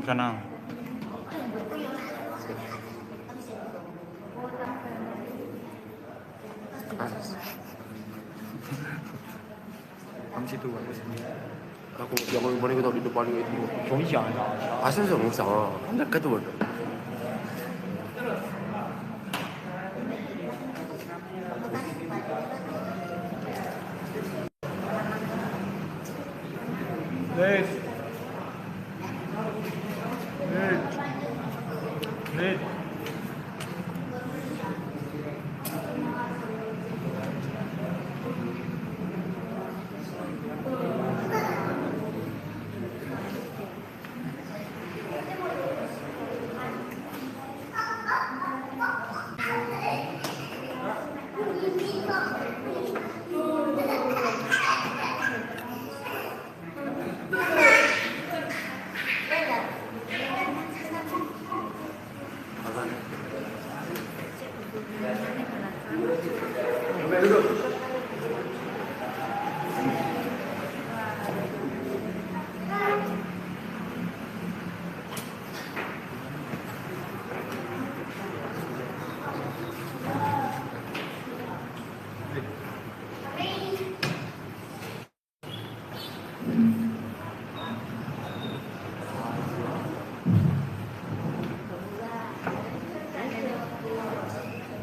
sana. Kamu situ aku sini. Aku yang mana kita di depan itu. Jongxiang. Asal sama sama. Anda kata apa? Wait. Wait.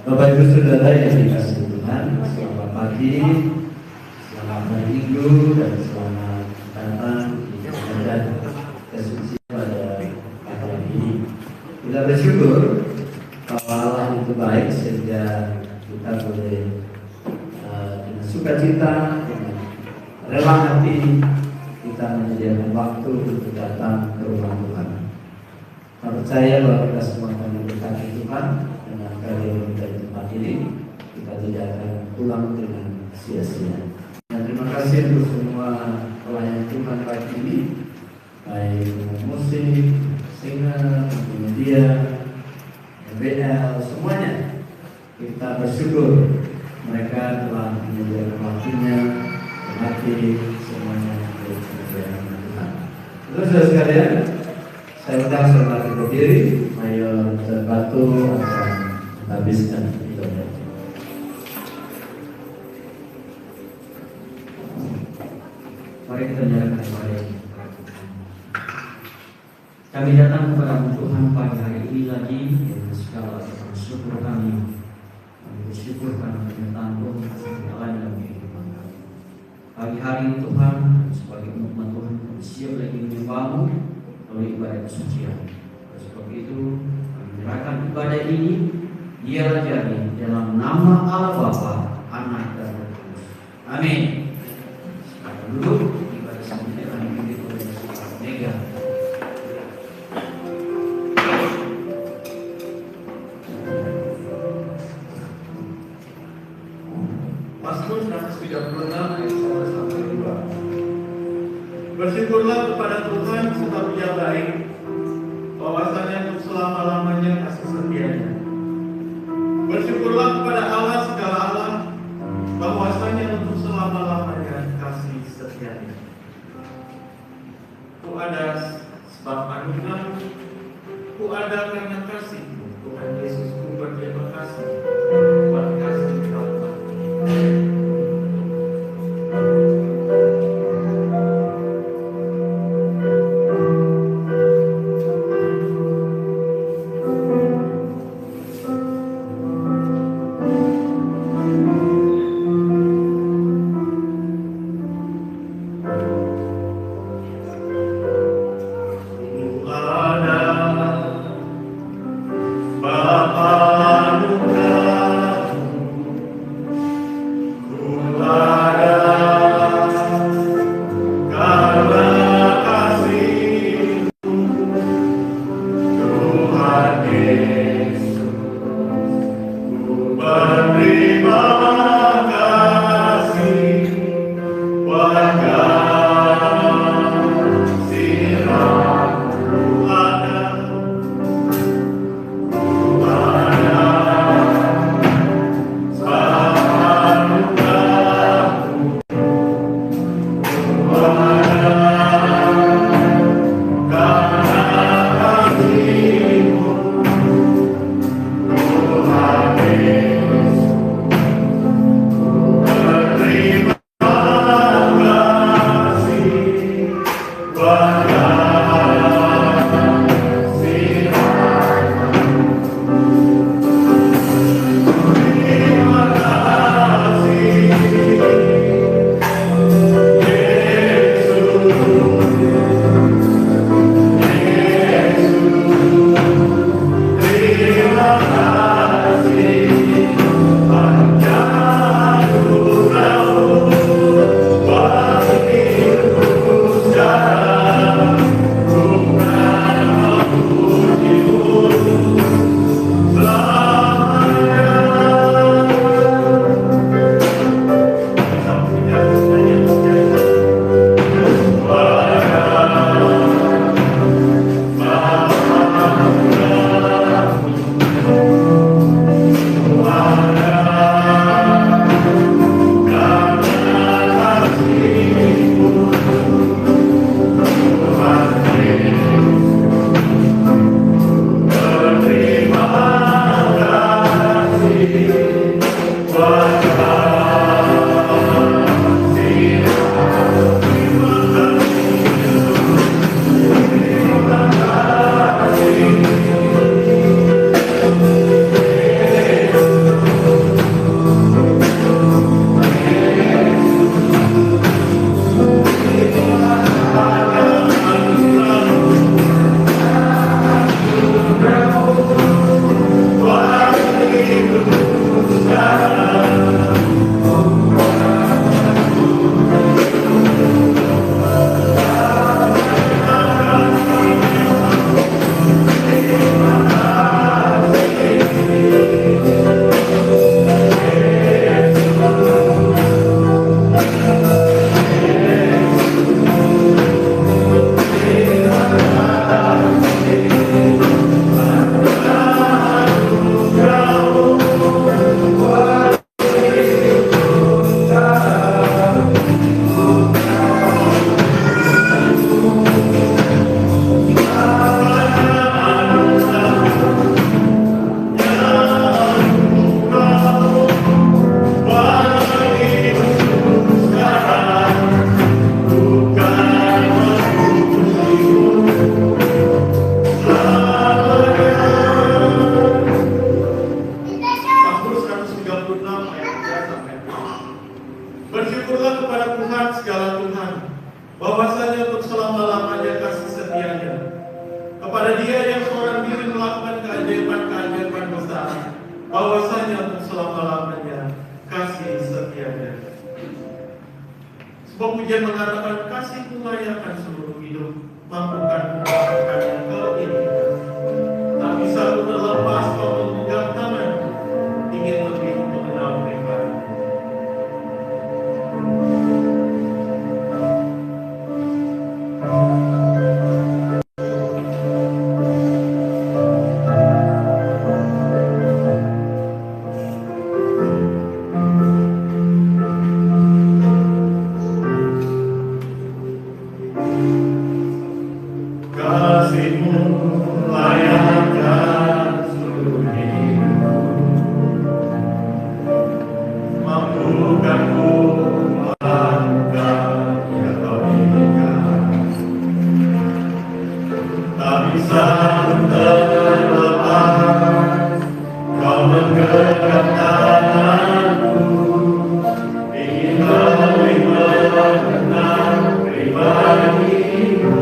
Bapak Ibu Saudara yang dikasihi Tuhan, selamat pagi, selamat minggu, dan selamat datang di ibadah kesucian pada pagi ini. Kita bersyukur bahwa Allah itu baik sehingga kita boleh dengan sukacita, dengan rela hati kita menyediakan waktu untuk datang ke rumah Tuhan. Saya percaya bahwa kita semua akan diberkati Tuhan dengan karya dari tempat ini. Kita tidak akan pulang dengan sia-sia. Dan terima kasih untuk semua pelayan Tuhan pagi ini, baik musik, singer, media, MBL, semuanya. Kita bersyukur mereka telah menyediakan waktunya, melatih semuanya untuk menyediakan Tuhan. Terus sekalian, saya undang saudara berdiri, Mayor Batu akan menghabiskan ibadah. Mari kita nyalakan kembali. Kami datang kepada Tuhan pagi hari ini lagi dengan segala syukur kami. Kami bersyukur karena penyertaan Tuhan kasih segala dalam kehidupan kami. Pagi hari ini Tuhan, sebagai umat Tuhan, kami siap lagi menyembah-Mu oleh ibadah kesucian. Oleh sebab itu, kami menyerahkan ibadah ini biarlah jadi dalam nama Allah Bapa, Anak dan Roh Kudus. Amin. Sekarang duduk, ibadah selanjutnya akan dipimpin oleh Saudara Mega. Mazmur 136 ayat 1 sampai 2. Bersyukurlah kepada Tuhan sebab Dia baik, bahwasanya untuk selama-lamanya kasih setianya. Bersyukurlah kepada Allah segala alam, bahwasanya untuk selama-lamanya kasih setianya. Ku ada sebab anugerah, ku ada karena kasih. Tuhan Yesus ku berterima kasih buat kasih Bapa. Bersyukurlah kepada Tuhan segala Tuhan, bahwasanya untuk selama-lamanya kasih setianya. Kepada Dia yang seorang diri melakukan keajaiban-keajaiban besar, bahwasanya untuk selama-lamanya kasih setianya. Sebab pujian mengatakan kasih melayakan seluruh hidup, mampukan melakukan yang kau inginkan. Tak bisa aku terlepas kau memegang tangan, ingin lebih mengenal pribadi. Kasih-Mu layakan seluruh hidupku, mampukan ku melakukan yang kau inginkan. Tak bisa terlepas kau menggenggam tanganku, ingin lebih mengenal pribadi-Mu.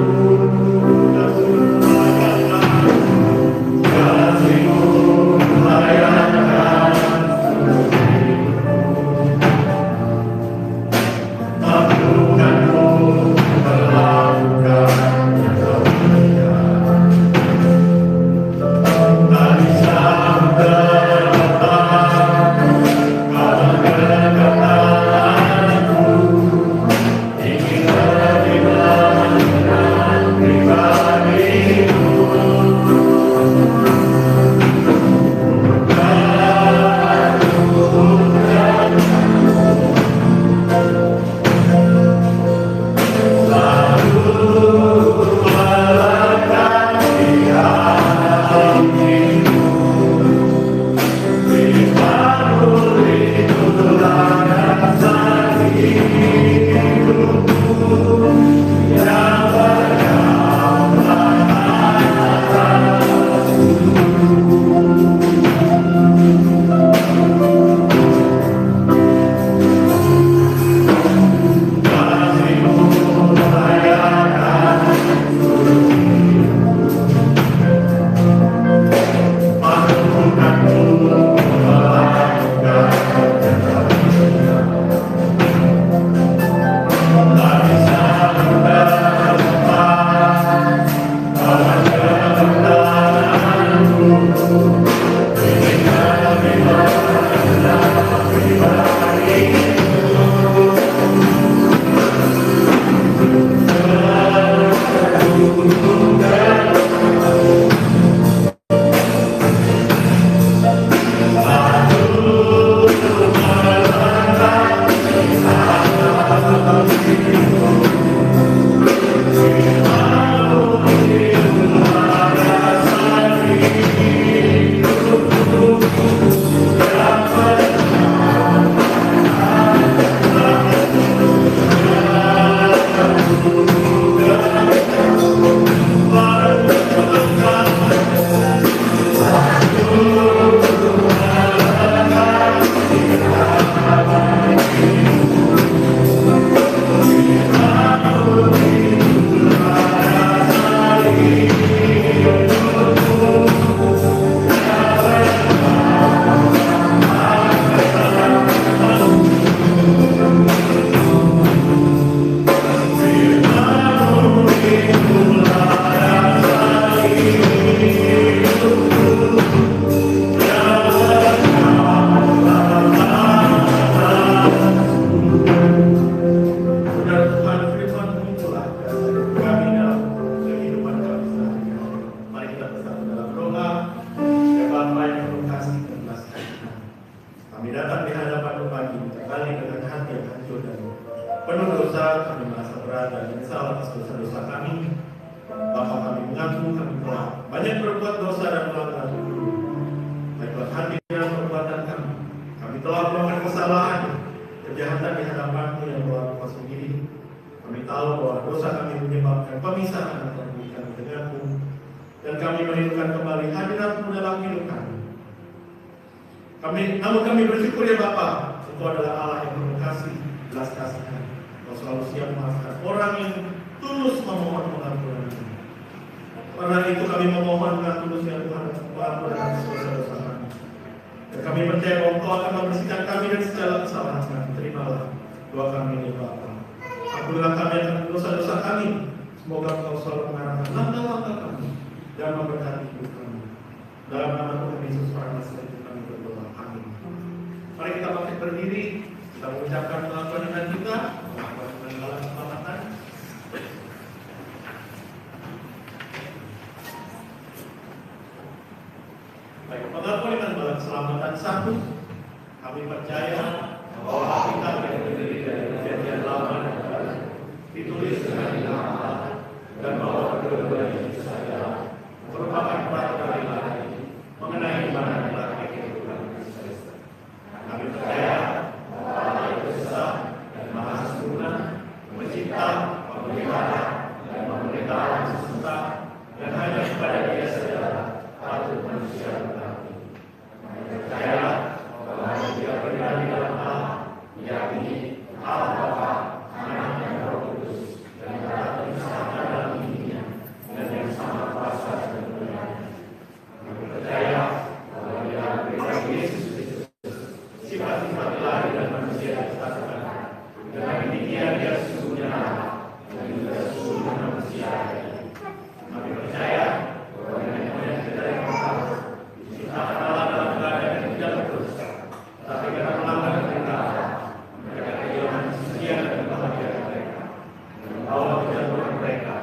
Kasih-Mu layakan seluruh hidupku, kembali dengan hati yang hancur dan penuh dosa. Kami merasa berat dan menyesal atas dosa-dosa kami. Bapa, kami mengaku kami telah banyak berbuat dosa dan melanggar dulu. Baiklah hati dan perbuatan kami. Kami telah melakukan kesalahan, kejahatan di hadapan-Mu yang luar kuasa diri. Kami tahu bahwa dosa kami menyebabkan pemisahan antara kami dengan-Mu, dan kami merindukan kembali hadirat-Mu dalam hidup kami. Namun kami bersyukur ya Bapa, Engkau adalah Allah yang penuh kasih, belas kasihan. Engkau selalu siap memaafkan orang yang tulus memohon pengampunan. Karena itu kami memohon dengan tulus ya Tuhan, pengampunan atas dosa-dosa kami. Dan kami percaya bahwa Engkau akan membersihkan kami dari segala kesalahan kami. Terimalah doa kami ya Bapa. Ampunilah kami akan dosa-dosa kami. Semoga Engkau selalu mengarahkan langkah-langkah kami dan memberkati hidup kami. Dalam nama Tuhan Yesus Kristus kami berdoa. Amin. Mari kita bangkit berdiri. Kita mengucapkan pengakuan iman kita, pengakuan iman dalam keselamatan. Baik, pengakuan iman dalam keselamatan 1. Kami percaya bahwa kita yang terdiri dari perjanjian lama dan baru ditulis dengan nama Allah, dan bahwa kedua-duanya itu saja merupakan peraturan ilahi mengenai iman dan praktik kehidupan Kristus. Kami percaya bahwa Allah itu esa dan maha sempurna, mencipta, memelihara, dan memerintah alam semesta, dan hanya kepada Dia saja patut manusia berbakti. Kami percaya bahwa Dia berada di dalam Allah, yakni Allah Bapa, Anak dan Roh Kudus, dan berada bersama dalam dirinya, dan yang sama kuasa dan kemuliaan. Kami percaya bahwa Dia berikan Yesus Kristus sifat-sifat ilahi dan manusia disatukan. Dengan demikian Dia sesungguhnya Allah dan juga sesungguhnya manusia. Kami percaya bahwa nenek-nenek kita yang Allah diciptakan Allah dalam keadaan yang tidak berdosa, tapi karena melanggar perintah Allah, mereka kehilangan kesucian dan kebahagiaan mereka. Dan Allah menjatuhkan mereka,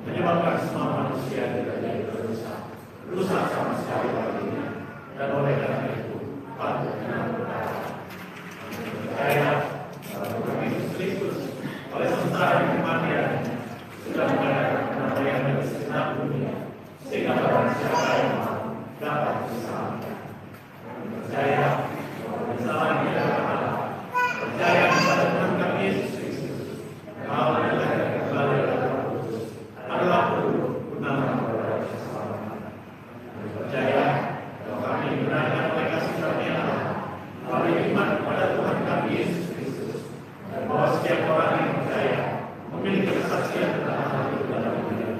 menyebabkan semua manusia tidak jadi berdosa, rusak sama sekali baginya, dan oleh karena itu patut diampuni. Kami percaya bahwa Tuhan Yesus Kristus oleh sementara kematian sudah mengadakan penampilan dari segenap dunia, sehingga barang siapa yang mau dapat diselamatkan. Kami percaya bahwa kesalahan kita adalah Allah, percaya kepada Tuhan kami Yesus Kristus, Allah adalah kembali dalam Roh Kudus, adalah penduduk utama kepada keselamatan. Kami percaya bahwa kami dibenarkan oleh kasih karunia Allah melalui iman kepada Tuhan kami Yesus Kristus, dan bahwa setiap orang yang percaya memiliki kesaksian tentang hal itu dalam hidup.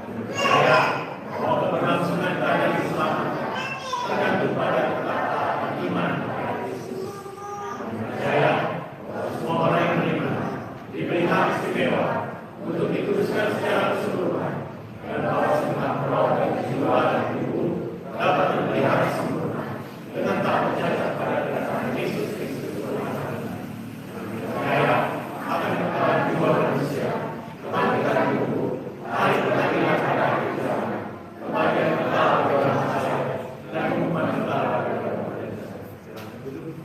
Kami percaya bahwa keberlangsungan keadaan keselamatan tergantung pada ketaatan iman kepada Kristus. Kami percaya bahwa semua orang yang beriman diberi hak istimewa untuk dikuduskan secara keseluruhan, dan bahwa segenap roh dan jiwa dan tubuh dapat dipelihara sempurna dengan tak percaya pada kedatangan Yesus Kristus Tuhan. Kami percaya akan kekalahan jiwa manusia, kebangkitan tubuh, hari pengadilan pada akhir zaman, kebahagiaan kekal bagi orang percaya, dan hukuman kekal bagi orang berdosa. Silakan duduk.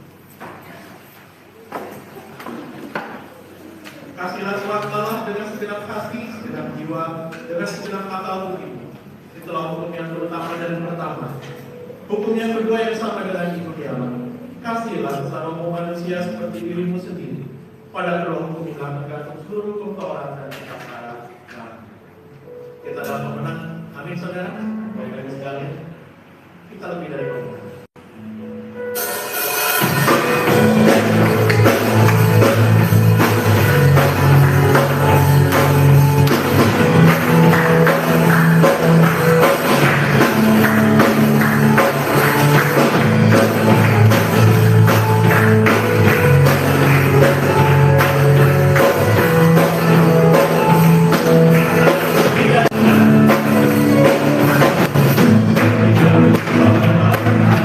Kasihlah surat Allah dengan segenap hati, segenap jiwa, dengan segenap akal budi. Itulah hukum yang terutama dan pertama. Hukum yang kedua yang sama dengan itu kiamat. Kasihlah sesama manusia seperti dirimu sendiri. Pada kedua hukum inilah tergantung seluruh hukum Taurat dan kitab Nabi. Kita dapat pemenang. Amin saudara. Baik-baik sekalian. Kita lebih dari pemenang. Terima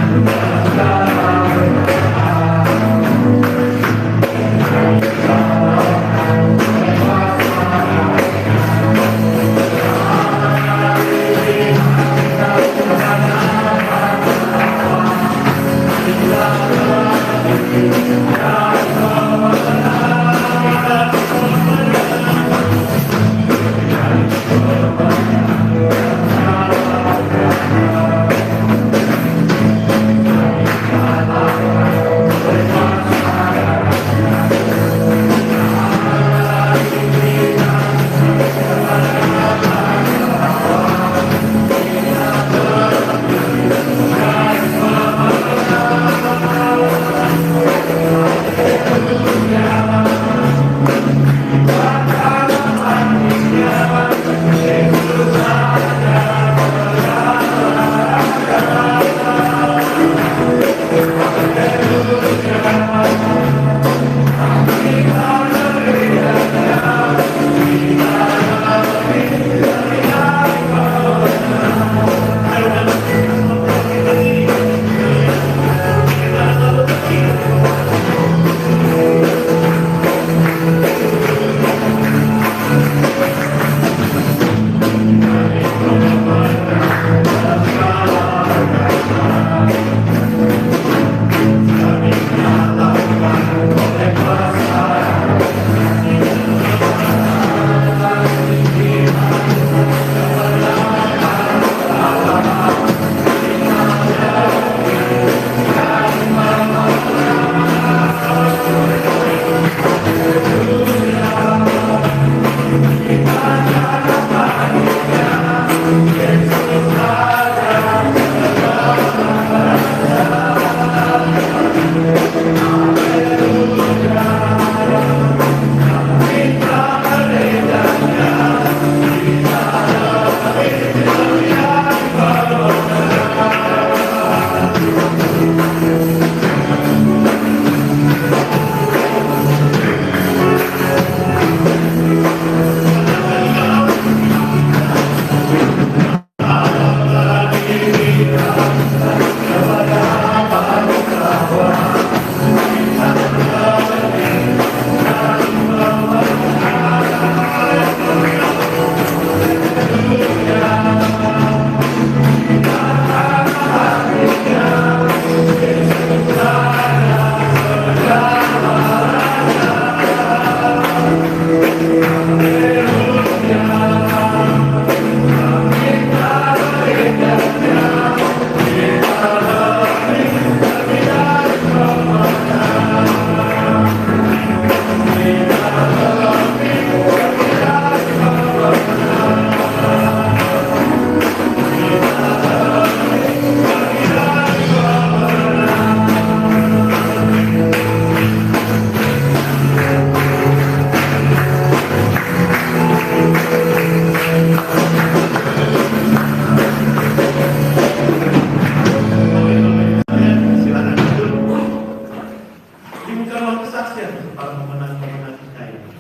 saksikan untuk para pemenang-pemenang kita ini.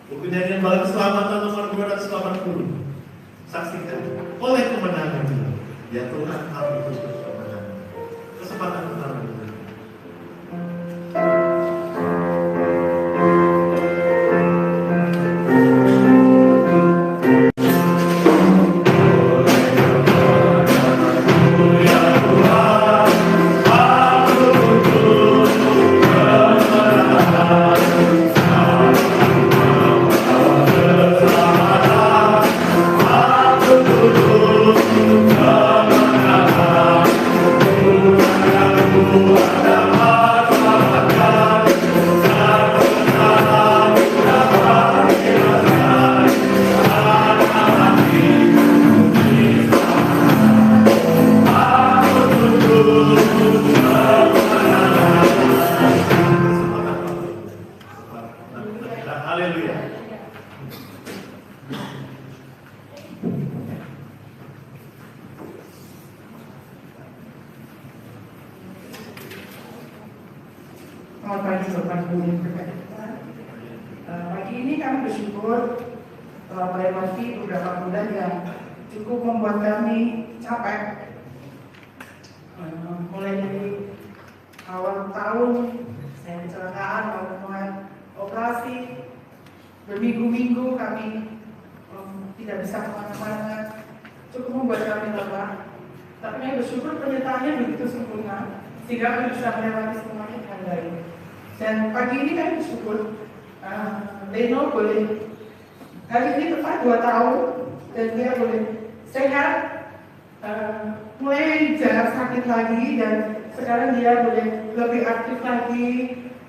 Buku nyanyian Bala Keselamatan nomor 280. Saksikan oleh kemenangan ini. Ya Tuhan, kami khusus kemenangan. Kesempatan pertama ini. Haleluya. Selamat pagi Bapak Ibu yang berbahagia. Pagi ini kami bersyukur telah melewati beberapa bulan yang cukup membuat kami capek. Mulai dari awal tahun saya kecelakaan, melakukan operasi, berminggu-minggu kami tidak bisa kemana-mana, cukup membuat kami lelah. Tapi kami bersyukur penyertaannya begitu sempurna sehingga kami bisa melewati semuanya dengan baik. Dan pagi ini kami bersyukur Leno boleh hari ini tepat 2 tahun dan dia boleh sehat, mulai jarang sakit lagi dan sekarang dia boleh lebih aktif lagi,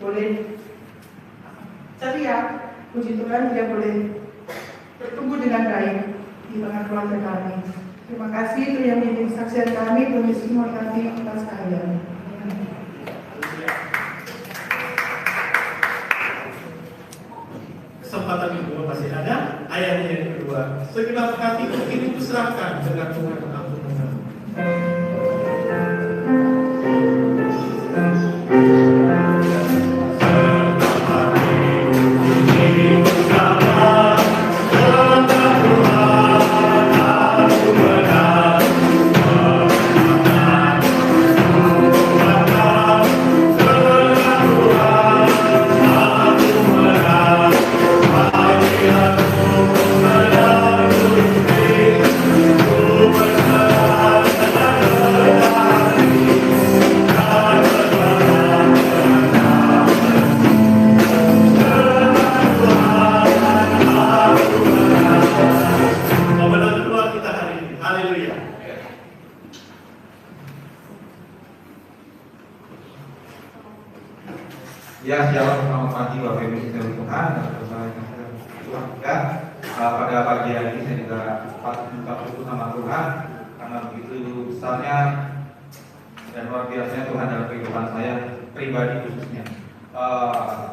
boleh ceria. Puji Tuhan dia boleh bertumbuh dengan baik di tengah keluarga kami. Terima kasih itu yang menjadi saksian kami, Tuhan Yesus memberkati kita sekalian. Kesempatan kedua masih ada, ayatnya yang kedua. Segenap hatiku ini kuserahkan dengan Tuhan ampunanmu. Ya, selamat pagi Bapak Ibu sekalian Tuhan dan Tuhan juga. Pada pagi hari ini saya juga patut minta syukur sama Tuhan karena begitu besarnya dan luar biasanya Tuhan dalam kehidupan saya pribadi khususnya.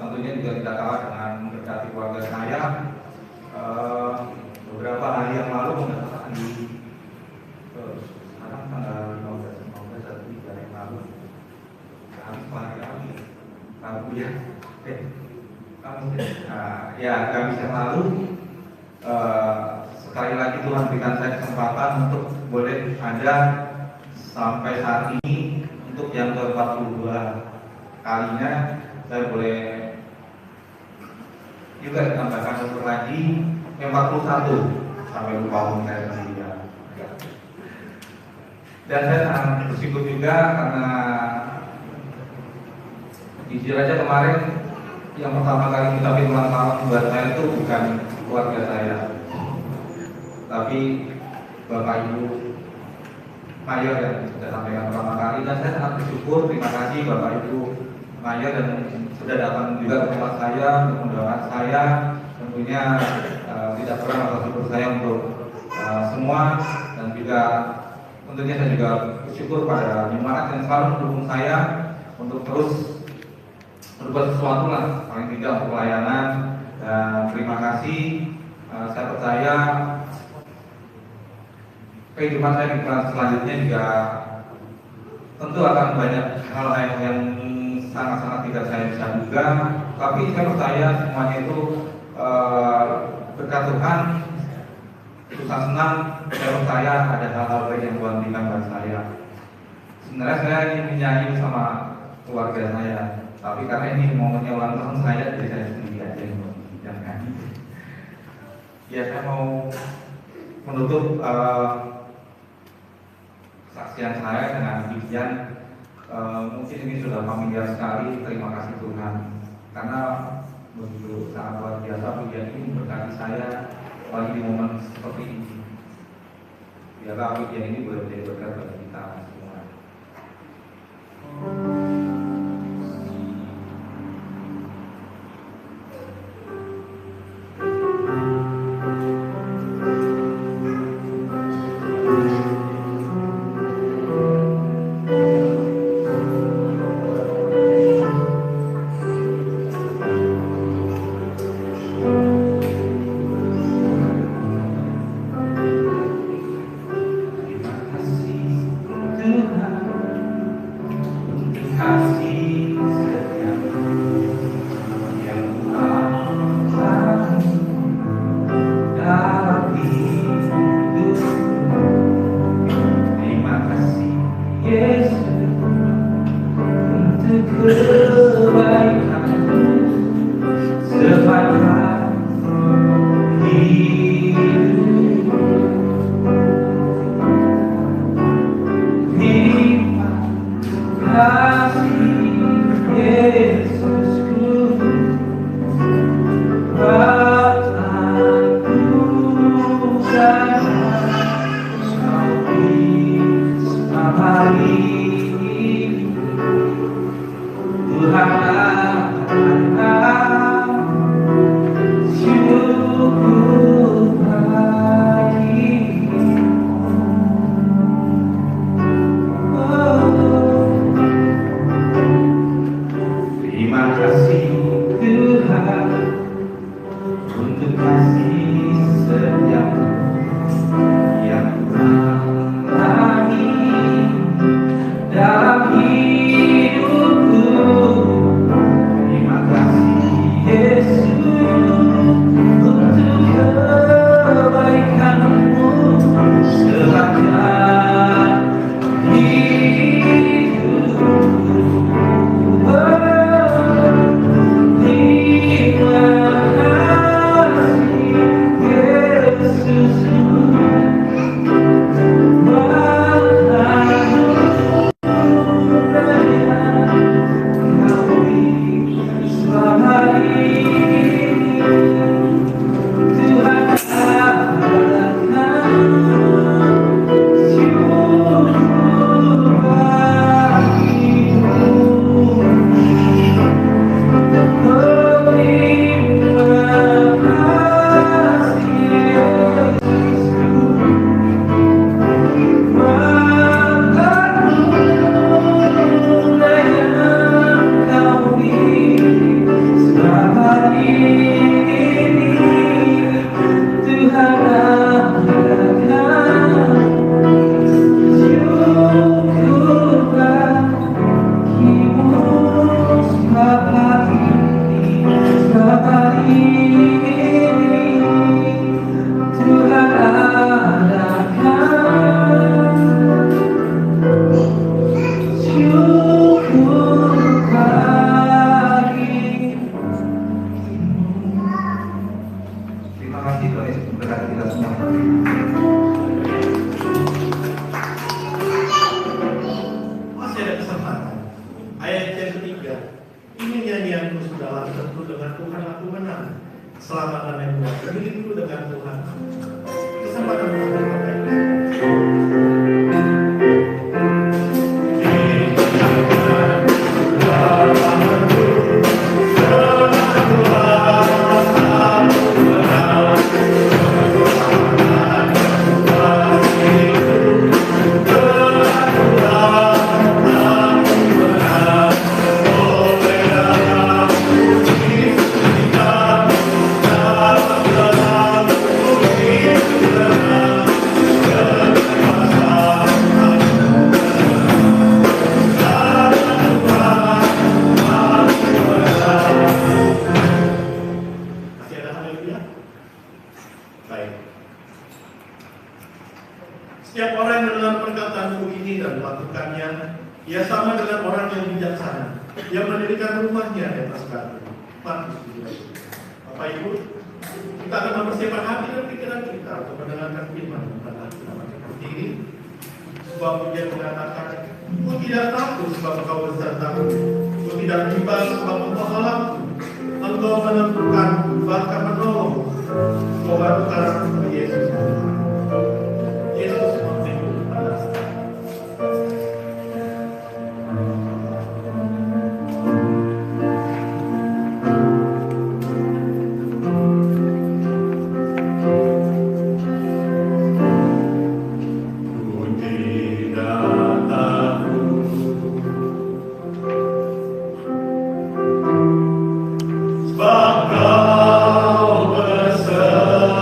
Tentunya juga tidak kalah dengan memberkati keluarga saya. Beberapa hari yang lalu mendapatkan di sekarang tanggal 15 hari yang lalu kami Rabu ya, ya Kamis yang lalu sekali lagi Tuhan berikan saya kesempatan untuk boleh ada sampai saat ini untuk yang ke-42 kalinya saya boleh juga ditambahkan untuk lagi yang 41 sampai lupa umum saya sendiri ya. Dan saya sangat bersyukur juga karena jujur aja kemarin yang pertama kali ngucapin ulang tahun buat saya itu bukan keluarga saya, tapi Bapak Ibu Mayor yang sudah sampaikan pertama kali, dan saya sangat bersyukur, terima kasih Bapak Ibu Mayor dan sudah datang juga ke tempat saya untuk mendoakan saya. Tentunya tidak pernah rasa syukur saya untuk semua, dan juga tentunya saya juga bersyukur pada jemaat yang selalu mendukung saya untuk terus berbuat sesuatu lah, paling tidak untuk pelayanan. Dan terima kasih, saya percaya kehidupan saya di selanjutnya juga tentu akan banyak hal yang sangat-sangat tidak saya bisa duga, tapi saya percaya semuanya itu berkat Tuhan. Susah senang, saya percaya ada hal-hal baik yang Tuhan berikan buat saya. Sebenarnya saya ingin menyanyi bersama keluarga saya, tapi karena ini momennya ulang tahun saya, jadi saya sendiri aja yang menyanyi. Ya, saya mau menutup kesaksian saya dengan demikian. Mungkin ini sudah familiar sekali. Terima kasih Tuhan, karena begitu sangat luar biasa pujian ini memberkati saya lagi di momen seperti ini. Biarlah pujian ini boleh menjadi berkat bagi kita semua. Ia sama dengan orang yang bijaksana, yang mendirikan rumahnya di atas batu. Matius 7. Bapak Ibu, kita akan mempersiapkan hati dan pikiran kita untuk mendengarkan firman Tuhan. Kita akan berdiri. Sebab dia mengatakan, "Aku tidak takut sebab engkau besertaku. Aku tidak bimbang sebab engkau Allahku. Engkau menentukan bahkan menolong." Coba sekarang Yesus. Yesus memberikan kepada kita. Sebab kau beserta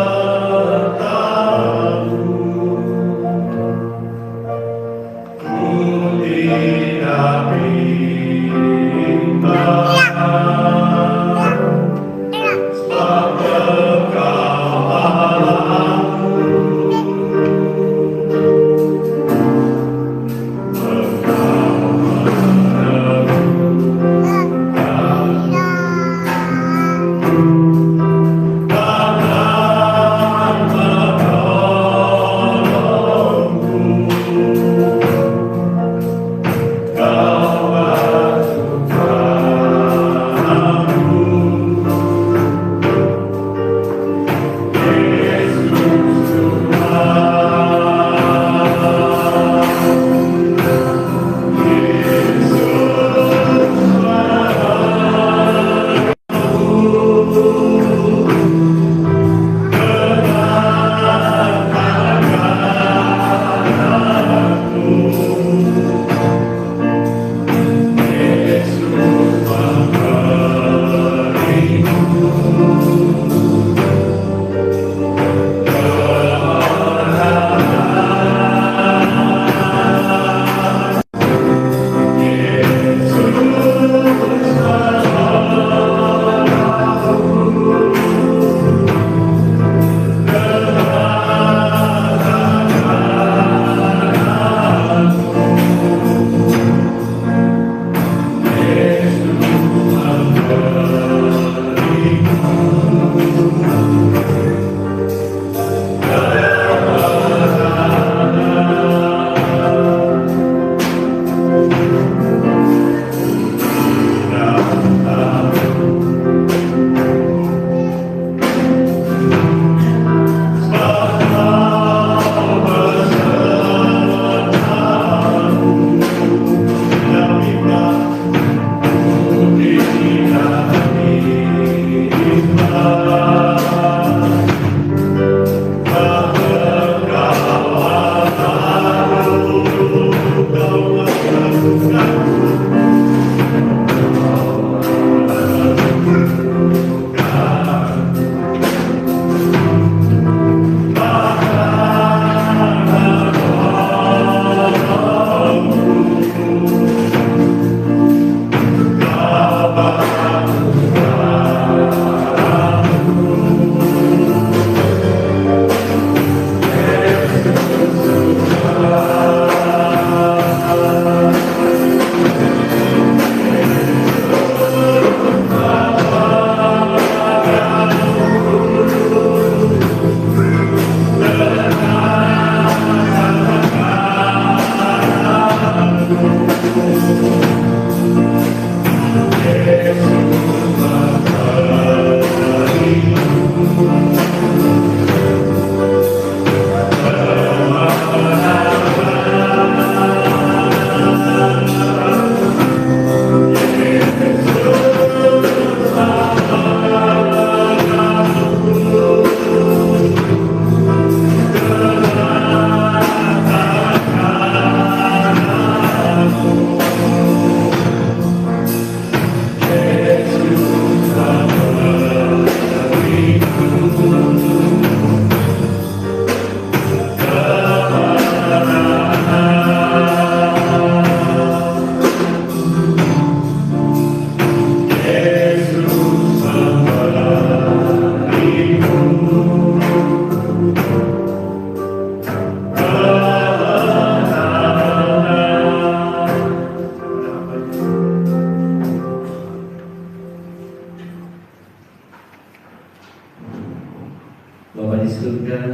Bapa di surga,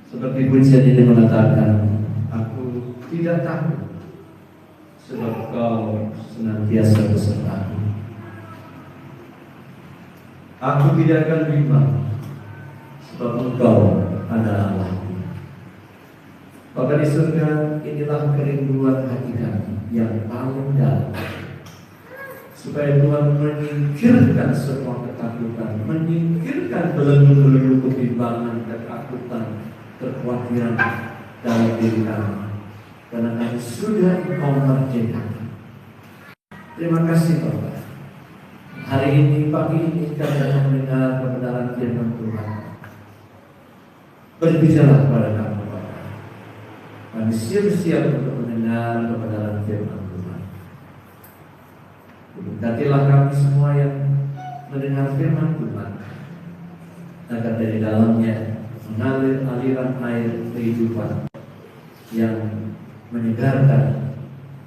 seperti pujian ini mengatakan, aku tidak takut, sebab Kau senantiasa besertaku. Aku tidak akan bimbang, sebab Engkau adalah Allahku. Bapa di surga, inilah kerinduan hati kami yang paling dalam, supaya Tuhan menyingkirkan semua ketakutan, menyingkirkan belenggu-belenggu kebimbangan, ketakutan, kekhawatiran dalam diri kami, karena kami sudah Engkau merdekakan. Terima kasih Bapak. Hari ini, pagi ini kami akan mendengar kebenaran firman Tuhan. Berbicara kepada kami Bapak. Kami siap-siap untuk mendengar kebenaran firman Tuhan. Berkatilah kami semua yang mendengar firman Tuhan, agar dari dalamnya mengalir aliran air kehidupan yang menyegarkan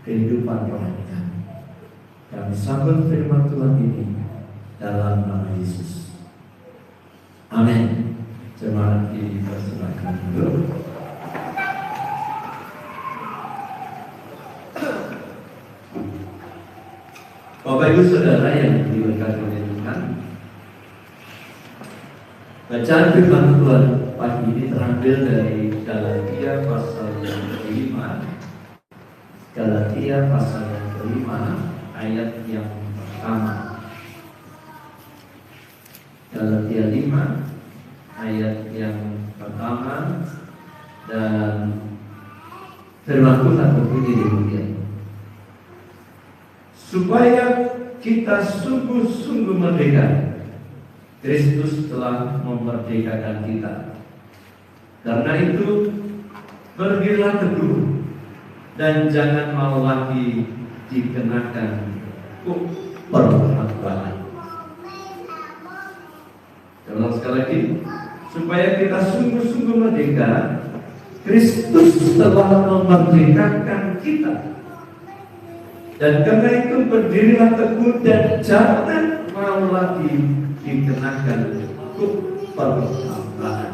kehidupan rohani kami. Kami sambut firman Tuhan ini dalam nama Yesus. Amin. Jemaat dipersilakan dulu. Bapak Ibu Saudara yang diberkati oleh Tuhan, bacaan firman Tuhan pagi ini terambil dari Galatia pasal yang ke-5. Galatia pasal yang ke-5 ayat yang pertama. Galatia 5 ayat yang pertama, dan firman Tuhan berbunyi demikian: supaya kita sungguh-sungguh merdeka, Kristus telah memerdekakan kita. Karena itu, pergilah teguh dan jangan mau lagi dikenakan perbuatan. Dalam sekali lagi, supaya kita sungguh-sungguh merdeka, Kristus telah memerdekakan kita. Dan karena itu berdirilah teguh dan jangan mau lagi dikenakan perbuatan.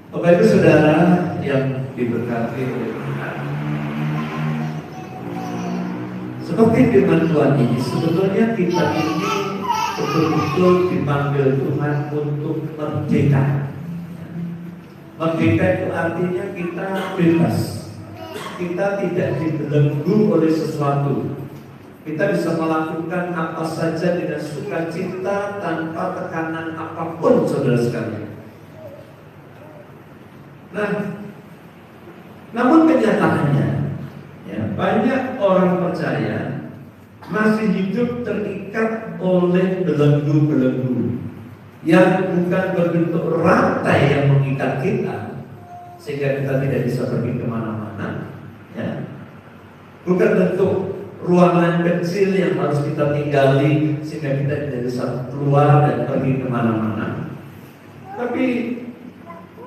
Bapak Ibu Saudara yang diberkati oleh Tuhan, seperti firman Tuhan ini, sebetulnya kita ini betul-betul dipanggil Tuhan untuk merdeka. Merdeka itu artinya kita bebas. Kita tidak dibelenggu oleh sesuatu. Kita bisa melakukan apa saja dengan sukacita tanpa tekanan apapun, saudara sekalian. Nah, namun kenyataannya, ya, banyak orang percaya masih hidup terikat oleh belenggu-belenggu yang bukan berbentuk rantai yang mengikat kita, sehingga kita tidak bisa pergi kemana-mana. Ya. Bukan bentuk ruangan kecil yang harus kita tinggali sehingga kita tidak bisa keluar dan pergi kemana-mana. Tapi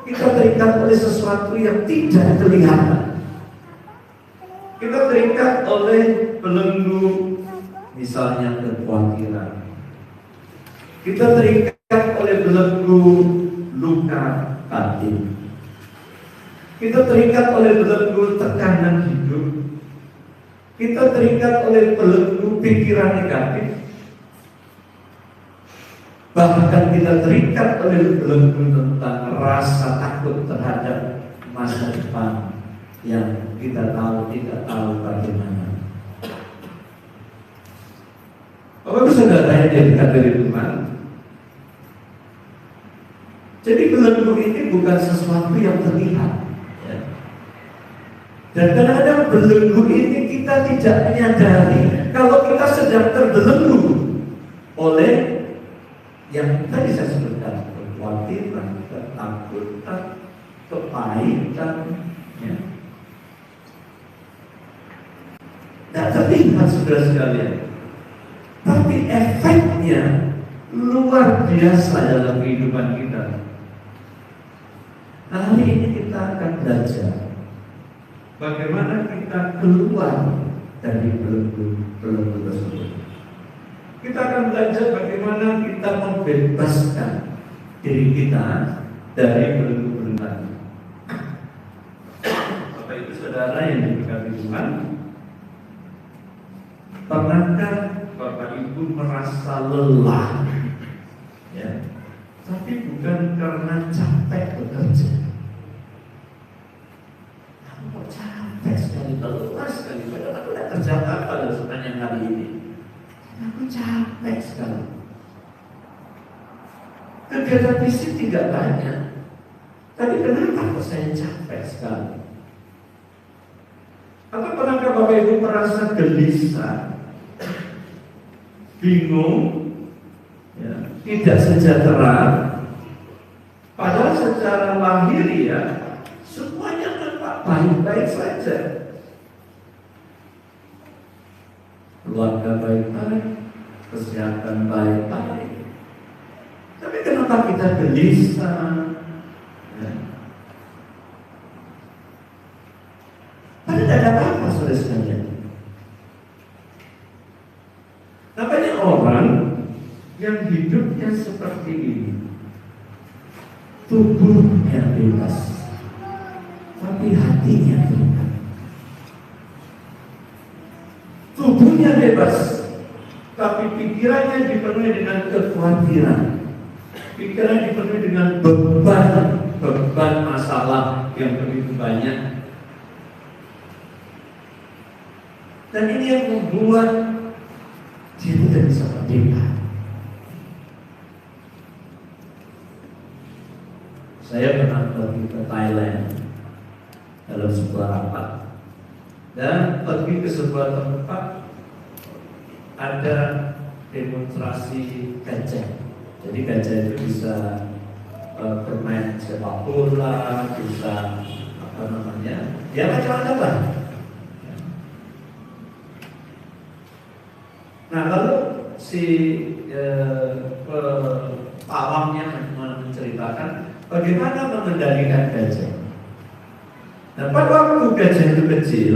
kita terikat oleh sesuatu yang tidak kelihatan. Kita terikat oleh belenggu, misalnya kekhawatiran. Kita terikat oleh belenggu luka batin. Kita terikat oleh belenggu tekanan hidup. Kita terikat oleh belenggu pikiran negatif. Bahkan kita terikat oleh belenggu tentang rasa takut terhadap masa depan yang kita tidak tahu bagaimana. Bapak Saudara yang dekat dari Tuhan, jadi belenggu ini bukan sesuatu yang terlihat. Dan kadang-kadang belenggu ini kita tidak menyadari kalau kita sedang terbelenggu oleh yang tadi saya sebutkan, kekhawatiran, ketakutan, kepahitan, ya. Tidak terlihat, saudara sekalian, tapi efeknya luar biasa dalam kehidupan kita. Nah, hari ini kita akan belajar bagaimana kita keluar dari belenggu tersebut. Kita akan belajar bagaimana kita membebaskan diri kita dari belenggu tadi. Bapak Ibu Saudara yang diberkati Tuhan, pernahkah Bapak Ibu merasa lelah? Ya, tapi bukan karena capek bekerja. Kamu kok capek sekali, lelah sekali. Padahal aku udah kerja apa loh sepanjang hari ini. Aku capek sekali. Kegiatan fisik tidak banyak, tapi kenapa kok saya capek sekali? Atau pernahkah Bapak Ibu merasa gelisah, bingung, ya, tidak sejahtera? Padahal secara lahiriah semuanya nampak baik-baik saja. Keluarga baik-baik, kesehatan baik-baik. Tapi kenapa kita gelisah? Ya. Padahal tidak ada apa-apa, saudara sekalian. Nah, banyak orang yang hidupnya seperti ini, tubuhnya bebas, tapi hatinya tidak. Tubuhnya bebas, tapi pikirannya dipenuhi dengan kekhawatiran. Pikiran dipenuhi dengan beban masalah yang begitu banyak. Dan ini yang membuat dia tidak bisa merdeka. Saya pernah pergi ke Thailand dalam sebuah rapat, dan pergi ke sebuah tempat ada demonstrasi gajah. Jadi gajah itu bisa bermain sepak bola, bisa apa namanya, ya macam-macam lah. Nah, lalu si pawangnya menceritakan bagaimana mengendalikan gajah. Nah, pada waktu gajah itu kecil,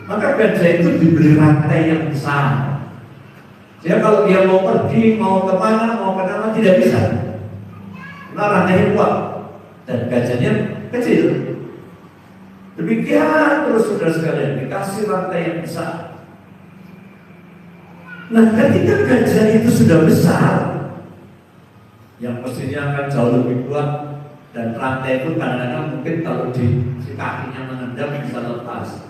maka gajah itu diberi rantai yang besar. Dia kalau dia mau pergi, mau kemana, tidak bisa. Karena rantainya kuat dan gajahnya kecil. Demikian terus saudara sekalian, dikasih rantai yang besar. Nah, ketika gajah itu sudah besar, yang mestinya akan jauh lebih kuat, dan rantai itu kadang-kadang mungkin kalau si kakinya menendang bisa lepas.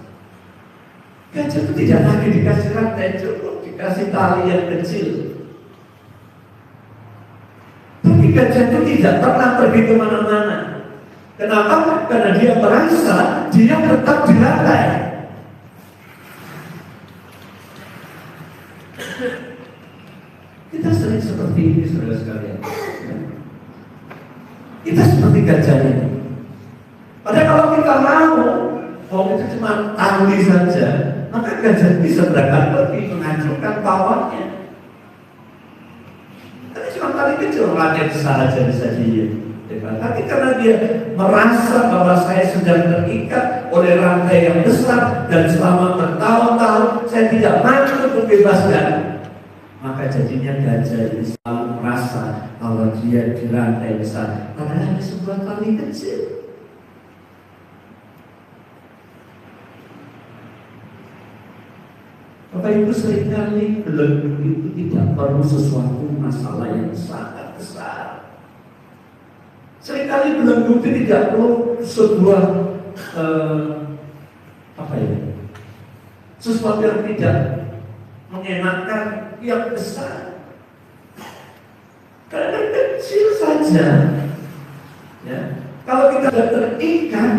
Gajah itu tidak lagi dikasih rantai, cukup dikasih tali yang kecil. Tapi gajah itu tidak pernah pergi kemana-mana. Kenapa? Karena dia merasa dia tetap di rantai. Kita sering seperti ini, saudara sekalian. Kita seperti gajah ini. Padahal kalau kita mau kita cuma tali saja, maka gajah bisa berangkat pergi menghancurkan pawangnya. Tapi cuma tali kecil, rantai besar saja bisa dia. Tapi karena dia merasa bahwa saya sedang terikat oleh rantai yang besar dan selama bertahun-tahun saya tidak mampu membebaskan, maka jadinya gajah ini selalu merasa bahwa dia di rantai besar, padahal ada sebuah tali kecil. Bapak Ibu, seringkali belenggu itu tidak perlu sesuatu masalah yang sangat besar. Seringkali belenggu itu tidak perlu sebuah sesuatu yang tidak mengenakan, yang besar. Karena kecil saja. Ya. Kalau kita sudah terikat,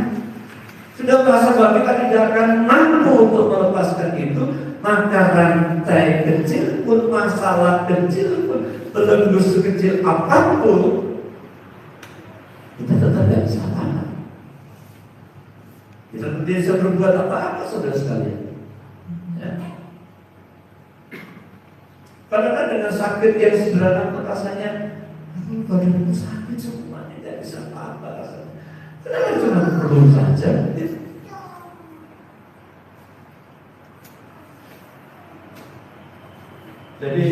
sudah merasa bahwa kita tidak akan mampu untuk melepaskan itu, maka rantai kecil pun, masalah kecil pun, belenggu sekecil apapun, kita tetap tidak bisa tahan. Kita tidak bisa berbuat apa-apa, saudara sekalian. Ya. Padahal dengan sakit yang sederhana pun rasanya, badan itu sakit semua, tidak bisa apa-apa rasanya. Kenapa cuma perlu saja? Jadi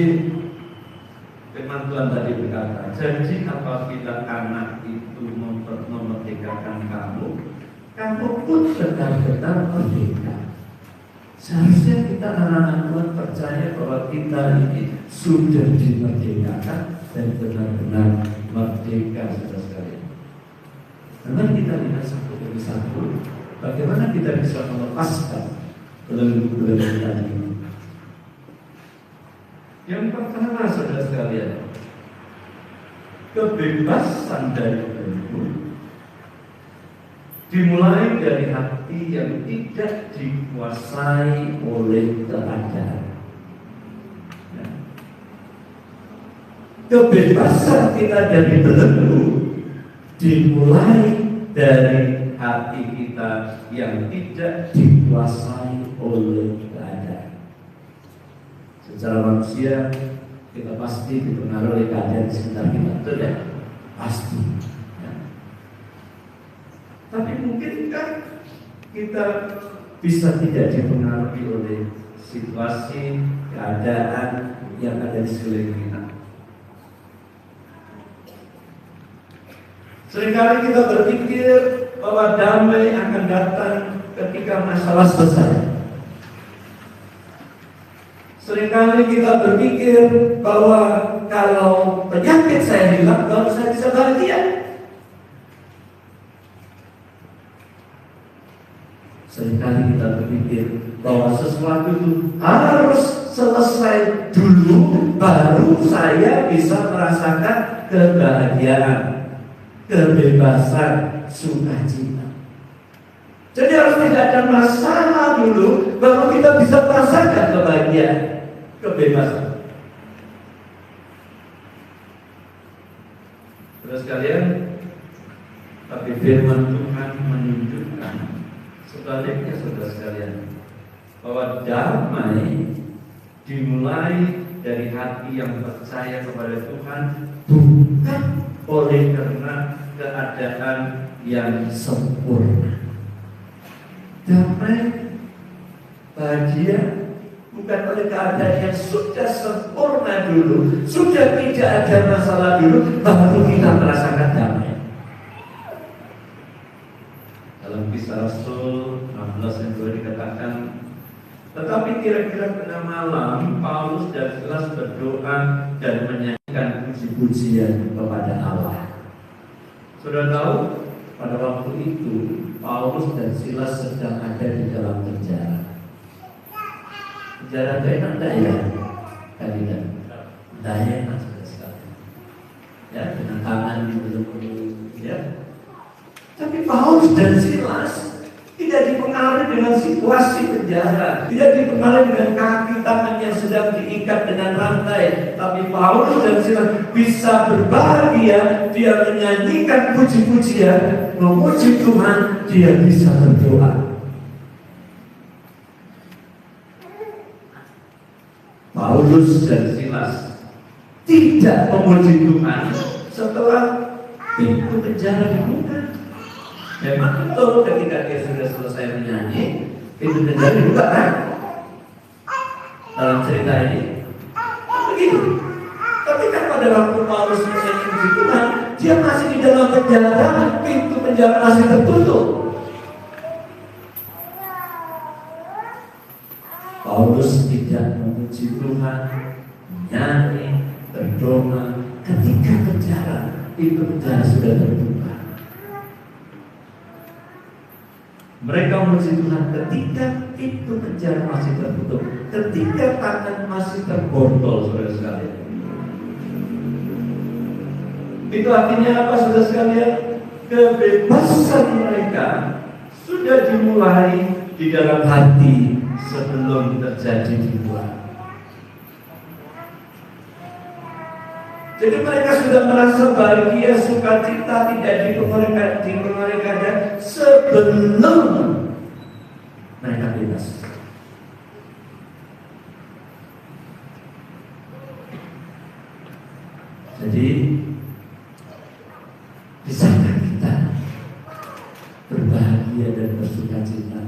Firman Tuhan tadi berkata, jadi apabila anak itu memerdekakan kamu, kamu pun benar-benar merdeka. Seharusnya kita anak-anak Tuhan percaya bahwa kita ini sudah dimerdekakan dan benar-benar merdeka, saudara sekalian. Karena kita lihat satu demi satu, bagaimana kita bisa melepaskan belenggu-belenggu tadi. Yang pertama, saudara sekalian, kebebasan dari belenggu dimulai dari hati yang tidak dikuasai oleh keadaan. Ya. Kebebasan kita dari belenggu dimulai dari hati kita yang tidak dikuasai oleh keadaan. Secara manusia kita pasti dipengaruhi oleh keadaan di sekitar kita, betul ya? Pasti. Ya. Tapi mungkinkah kita bisa tidak dipengaruhi oleh situasi, keadaan yang ada di sekeliling kita? Seringkali kita berpikir bahwa damai akan datang ketika masalah selesai. Seringkali kita berpikir bahwa kalau penyakit saya hilang, baru saya bisa bahagia. Seringkali kita berpikir bahwa sesuatu itu harus selesai dulu, baru saya bisa merasakan kebahagiaan, kebebasan, sukacita. Jadi harus tidak ada masalah dulu, baru kita bisa merasakan kebahagiaan, kebebasan. Terus kalian, tapi firman Tuhan menunjukkan sebaliknya, saudara sekalian, bahwa damai dimulai dari hati yang percaya kepada Tuhan, bukan oleh karena keadaan yang sempurna. Damai, bahagia bukan oleh keadaan yang sudah sempurna dulu, sudah tidak ada masalah dulu, baru kita merasakan damai. Dalam Kisah Rasul 16 yang 2 dikatakan, tetapi kira-kira tengah malam Paulus dan Silas berdoa dan menyanyikan puji-pujian kepada Allah. Sudah tahu, pada waktu itu Paulus dan Silas sedang ada di dalam penjara. Penjara itu enak enggak ya? Kalian enggak enak sekali. Ya, dengan tangan di belenggu, ya. Tapi Paulus dan Silas tidak dipengaruhi dengan situasi penjara, tidak dipengaruhi dengan kaki tangan yang sedang diikat dengan rantai. Tapi Paulus dan Silas bisa berbahagia, dia menyanyikan puji-pujian, memuji Tuhan, dia bisa berdoa. Paulus dan Silas tidak memuji Tuhan setelah pintu penjara dibuka. Memang betul ketika dia sudah selesai menyanyi, pintu penjara dibuka kan? Dalam cerita ini begitu. Tapi kan pada waktu Paulus menyanyi puji Tuhan, dia masih di dalam penjara, pintu penjara masih tertutup. Paulus tidak memuji Tuhan, menyanyi, berdoa ketika pintu penjara sudah terbuka. Mereka memuji Tuhan ketika pintu penjara masih tertutup, ketika tangan masih terborgol, saudara sekalian. Itu artinya apa, saudara sekalian? Kebebasan mereka sudah dimulai di dalam hati sebelum terjadi di luar. Jadi mereka sudah merasa bahagia, sukacita, tidak dipengaruhi keadaan sebelum mereka bebas. Jadi bisakah kita berbahagia dan bersukacita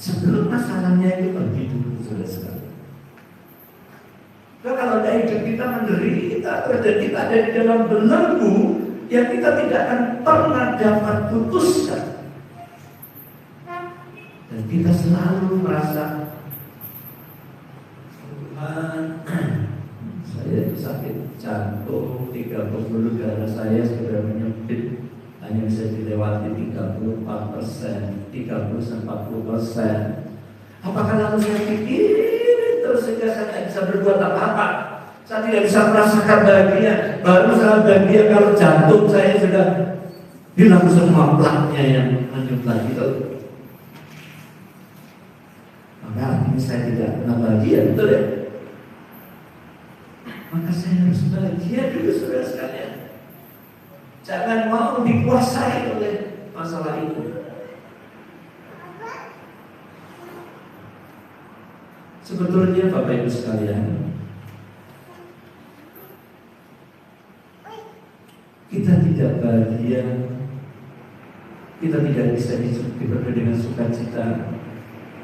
sebelum masalahnya itu pergi dulu, saudara sekalian? Nah, kalau ada hidup kita menderita, dan kita ada di dalam belenggu yang kita tidak akan pernah dapat putuskan. Dan kita selalu merasa Tuhan, saya sakit jantung, 30 darah saya sudah menyempit, hanya bisa dilewati 34%, 30-40%. Apakah lalu saya pikirin terus sehingga saya tidak bisa berbuat apa-apa? Saya tidak bisa merasakan bahagia. Baru saya bahagia kalau jantung saya sudah hilang semua platnya yang menyuplai itu. Maka ini saya tidak pernah bahagia, betul ya? Maka saya harus bahagia dulu, saudara sekalian. Jangan mau dikuasai oleh masalah itu. Sebetulnya Bapak Ibu sekalian, kita tidak bahagia, kita tidak bisa dipenuhi dengan sukacita.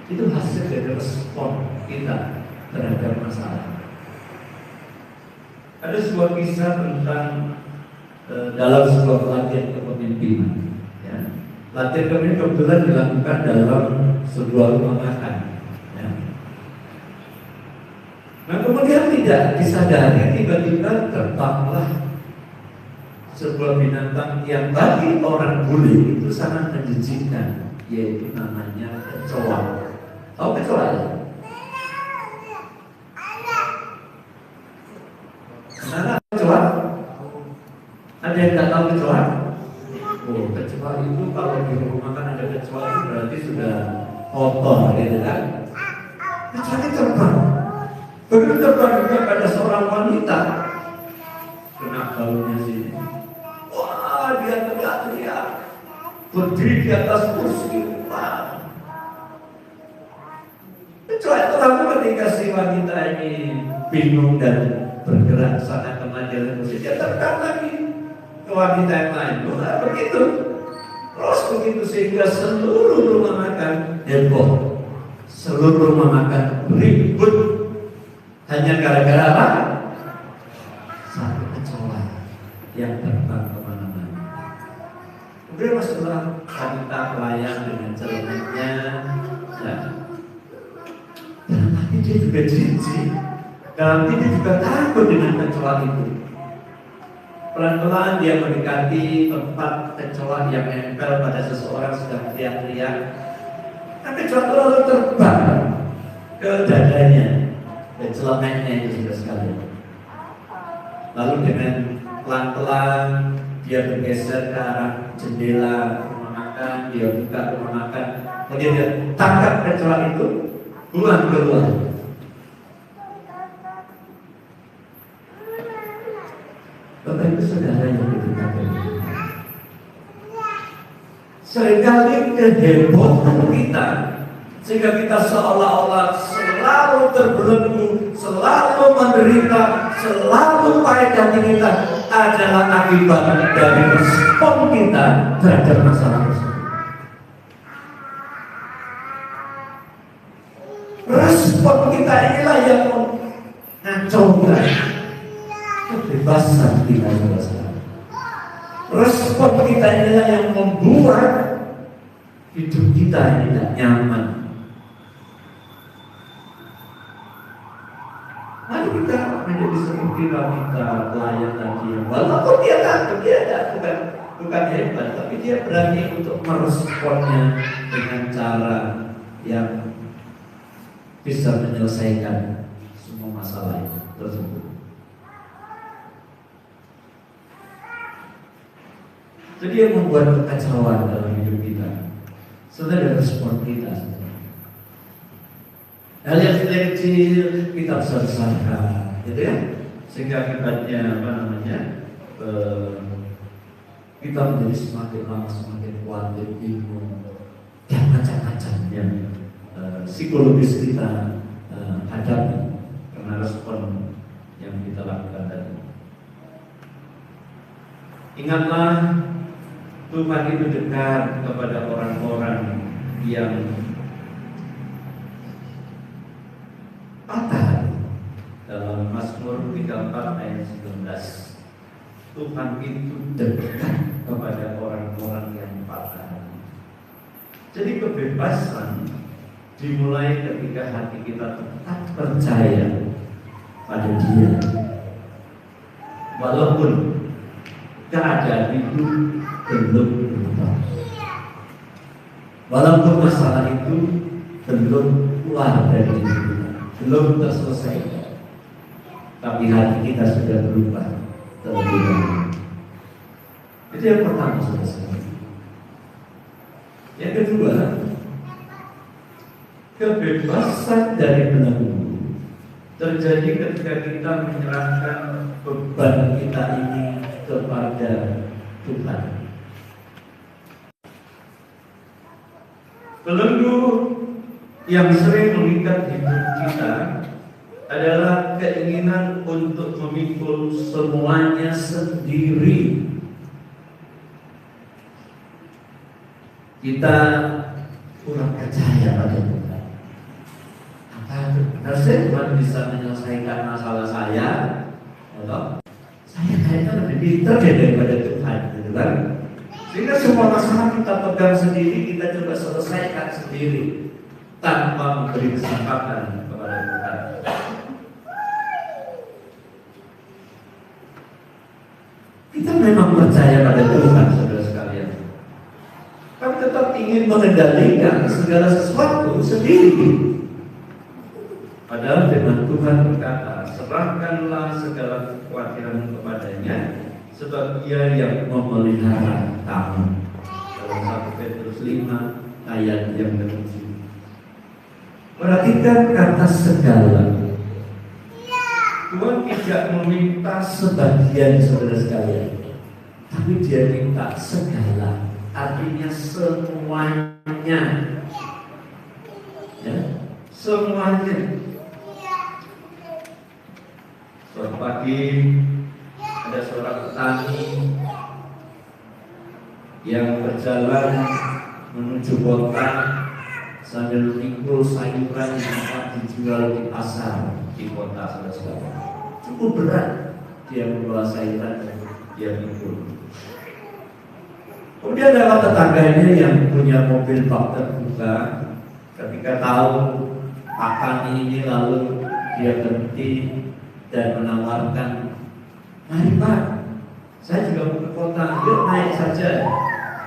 Itu hasil dari respon kita terhadap masalah. Ada sebuah kisah tentang dalam sebuah pelatihan kepemimpinan. Ya. Latihan kepemimpinan kebetulan dilakukan dalam sebuah rumah makan. Ya. Nah, kemudian tidak disadari tiba-tiba terbanglah sebuah binatang yang bagi orang bule itu sangat menjijikkan, yaitu namanya kecoa. Tahu kecoa ya? Mana kecoa? Ada yang nggak tahu kecoa? Oh, kecoa itu kalau di rumah makan ada kecoa itu berarti sudah kotor, gitu kan? Kecoa itu terbang. Begitu terbang juga pada seorang wanita, kena baunya sini. Wah, dia teriak-teriak, berdiri di atas kursi. Wah. Kecoa itu lalu ketika si wanita ini bingung dan bergerak sana kemana jalan kursi, dia terbang lagi ke wanita yang lain. Nah, begitu. Terus begitu sehingga seluruh rumah makan heboh, seluruh rumah makan ribut. Hanya gara-gara apa? Satu kecoa yang terbang kemana-mana. Kemudian masuklah wanita pelayan dengan celananya. Nah, dalam hati dia juga jijik. Dalam hati dia juga takut dengan kecoa itu. Pelan-pelan dia mendekati tempat kecoa yang nempel pada seseorang sedang teriak-teriak. Nah, kecoa itu lalu terbang ke dadanya. Dan celananya itu sudah sekali. Lalu dengan pelan-pelan dia bergeser ke arah jendela rumah makan, dia buka rumah makan, kemudian dia tangkap kecoa itu, buang keluar. Bapak Ibu Saudara yang diberkati, seringkali kehebohan kita sehingga kita seolah-olah selalu terbelenggu, selalu menderita, selalu pahit hati kita adalah akibat dari respon kita terhadap masalah tersebut. Respon kita inilah yang mengacaukan kebebasan kita, saudara. Respon kita inilah yang membuat hidup kita tidak nyaman. Mari kita menjadi seperti wanita pelayan tadi, walaupun dia takut, dia bukan hebat, tapi dia berani untuk meresponnya dengan cara yang bisa menyelesaikan semua masalah itu tersebut. Jadi yang membuat kekacauan dalam hidup kita sebenarnya respon kita. Hal yang kecil kita besar-besarkan, gitu ya, sehingga akibatnya kita menjadi semakin lama semakin khawatir, bingung, dan macam-macam yang psikologis kita hadapi karena respon yang kita lakukan tadi. Ingatlah, Tuhan itu dekat kepada orang-orang yang patah hati, dalam Mazmur 34 ayat 19. Tuhan itu dekat kepada orang-orang yang patah hati. Jadi kebebasan dimulai ketika hati kita tetap percaya pada Dia, walaupun keadaan itu belum berubah, walaupun masalah itu belum keluar dari diri kita, belum terselesaikan, tapi hati kita sudah berubah terlebih dahulu. Itu yang pertama, saudara. Yang kedua, kebebasan dari belenggu terjadi ketika kita menyerahkan beban kita ini kepada Tuhan. Belenggu yang sering mengikat hidup kita adalah keinginan untuk memikul semuanya sendiri. Kita kurang percaya pada Tuhan. Benar sih Tuhan bisa menyelesaikan masalah saya, atau saya kayaknya lebih pintar daripada Tuhan, gitu kan? Sehingga semua masalah kita pegang sendiri, kita coba selesaikan sendiri tanpa memberi kesempatan kepada Tuhan. Kita memang percaya pada Tuhan, saudara sekalian. Kami tetap ingin mengendalikan segala sesuatu sendiri. Padahal firman Tuhan berkata, serahkanlah segala kekhawatiran kepadanya, sebab Dia yang memelihara kamu. Dalam 1 Petrus 5 ayat yang ke-7. Perhatikan kata segala. Tuhan tidak meminta sebagian, saudara sekalian, tapi Dia minta segala. Artinya semuanya, ya, semuanya. Suatu pagi ada seorang petani yang berjalan menuju kota sambil memikul sayuran yang akan dijual di pasar di kota, saudara-saudara. Cukup berat dia membawa sayuran dan dia mikul. Kemudian ada tetangganya yang punya mobil bak terbuka. Ketika tahu akan ini, lalu dia berhenti dan menawarkan, "Mari Pak, saya juga mau ke kota, yuk naik saja,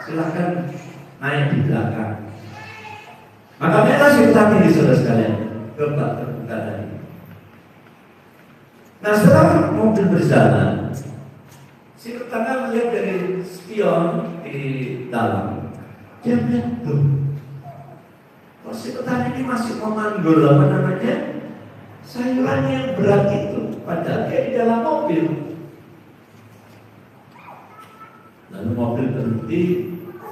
silahkan naik di belakang." Maka mereka si petani, saudara sekalian, ke bak terbuka tadi. Nah, setelah mobil berjalan, si tetangga melihat dari spion di dalam. Dia melihat, kok si petani ini masih memanggul sayuran yang berat itu, padahal dia di dalam mobil. Lalu mobil berhenti,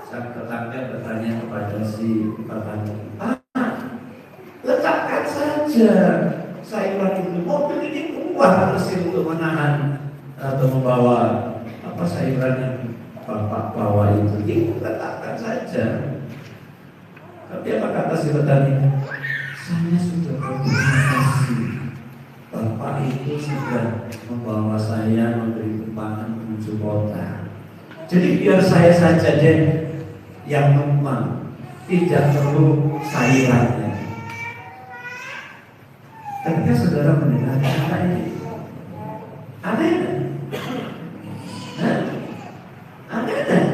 sang tetangga bertanya kepada si petani, "Pak, letakkan saja sayuran itu, mobil ini kuat mesin untuk menahan atau membawa sayuran yang Bapak bawa itu, letakkan saja." Tapi apa kata si petani? "Saya sudah berterima kasih, Bapak itu sudah membawa saya memberi tumpangan menuju kota. Jadi biar saya saja deh yang numpang, tidak perlu sayurannya." Ketika saudara mendengar kata ini, aneh kan? Aneh kan?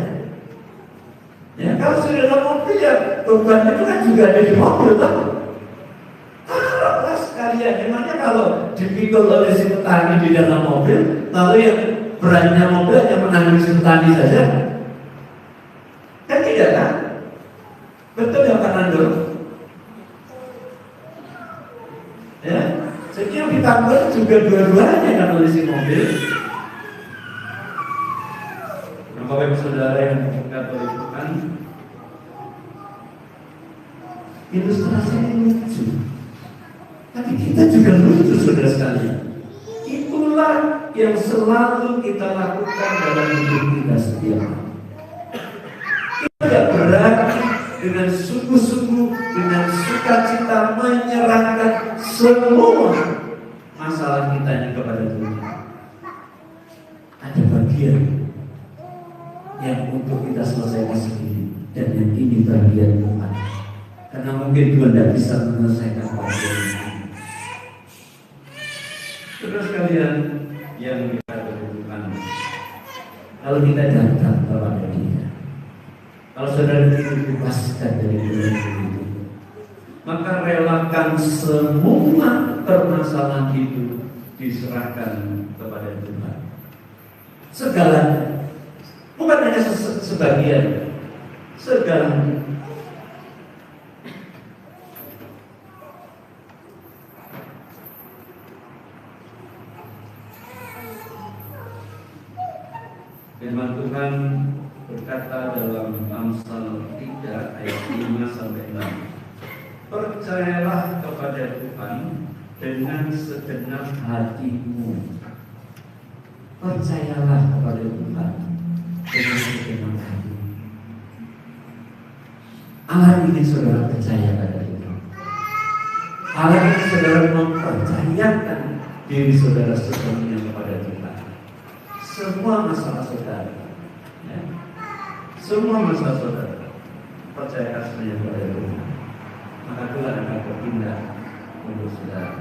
Ya, kalau sudah dalam mobil ya beban itu kan juga ada di mobil, kan? Taruhlah sekalian, memangnya kalau dipikul oleh si petani di dalam mobil, lalu yang beratnya mobil hanya menanggung si petani saja? Kan tidak, kan? Betul ya Pak Nando? Ya, jadi yang ditanggung juga dua-duanya kan oleh si mobil. Bapak Ibu Saudara yang dekat oleh Tuhan, ilustrasinya lucu, tapi kita juga lucu, saudara sekalian. Itulah yang selalu kita lakukan dalam hidup kita setiap hari. Kita berani dengan sungguh-sungguh, dengan sukacita menyerahkan semua masalah kepercayaan kepada Tuhan, ada bagian yang untuk kita selesaikan sendiri, dan yang ini bagian Tuhan. Karena mungkin Tuhan tidak bisa menyelesaikan bagian ini. Terus kalian yang kita butuhkan, kalau kita datang kepada Dia, kalau saudara dibebaskan dari dunia itu, maka relakan semua permasalahan itu diserahkan kepada Tuhan. Segalanya, bukan hanya sebagian, segalanya. Firman Tuhan berkata dalam Amsal 3 ayat 5 sampai 6. Percayalah kepada Tuhan dengan segenap hatimu. Percayalah kepada Tuhan dengan segenap hatimu. Allah ingin saudara percaya pada Tuhan. Allah ingin saudara mempercayakan diri saudara sepenuhnya kepada Tuhan. Semua masalah saudara, ya. Semua masalah saudara, percayakan semuanya kepada Tuhan. Maka Tuhan akan bertindak untuk saudara.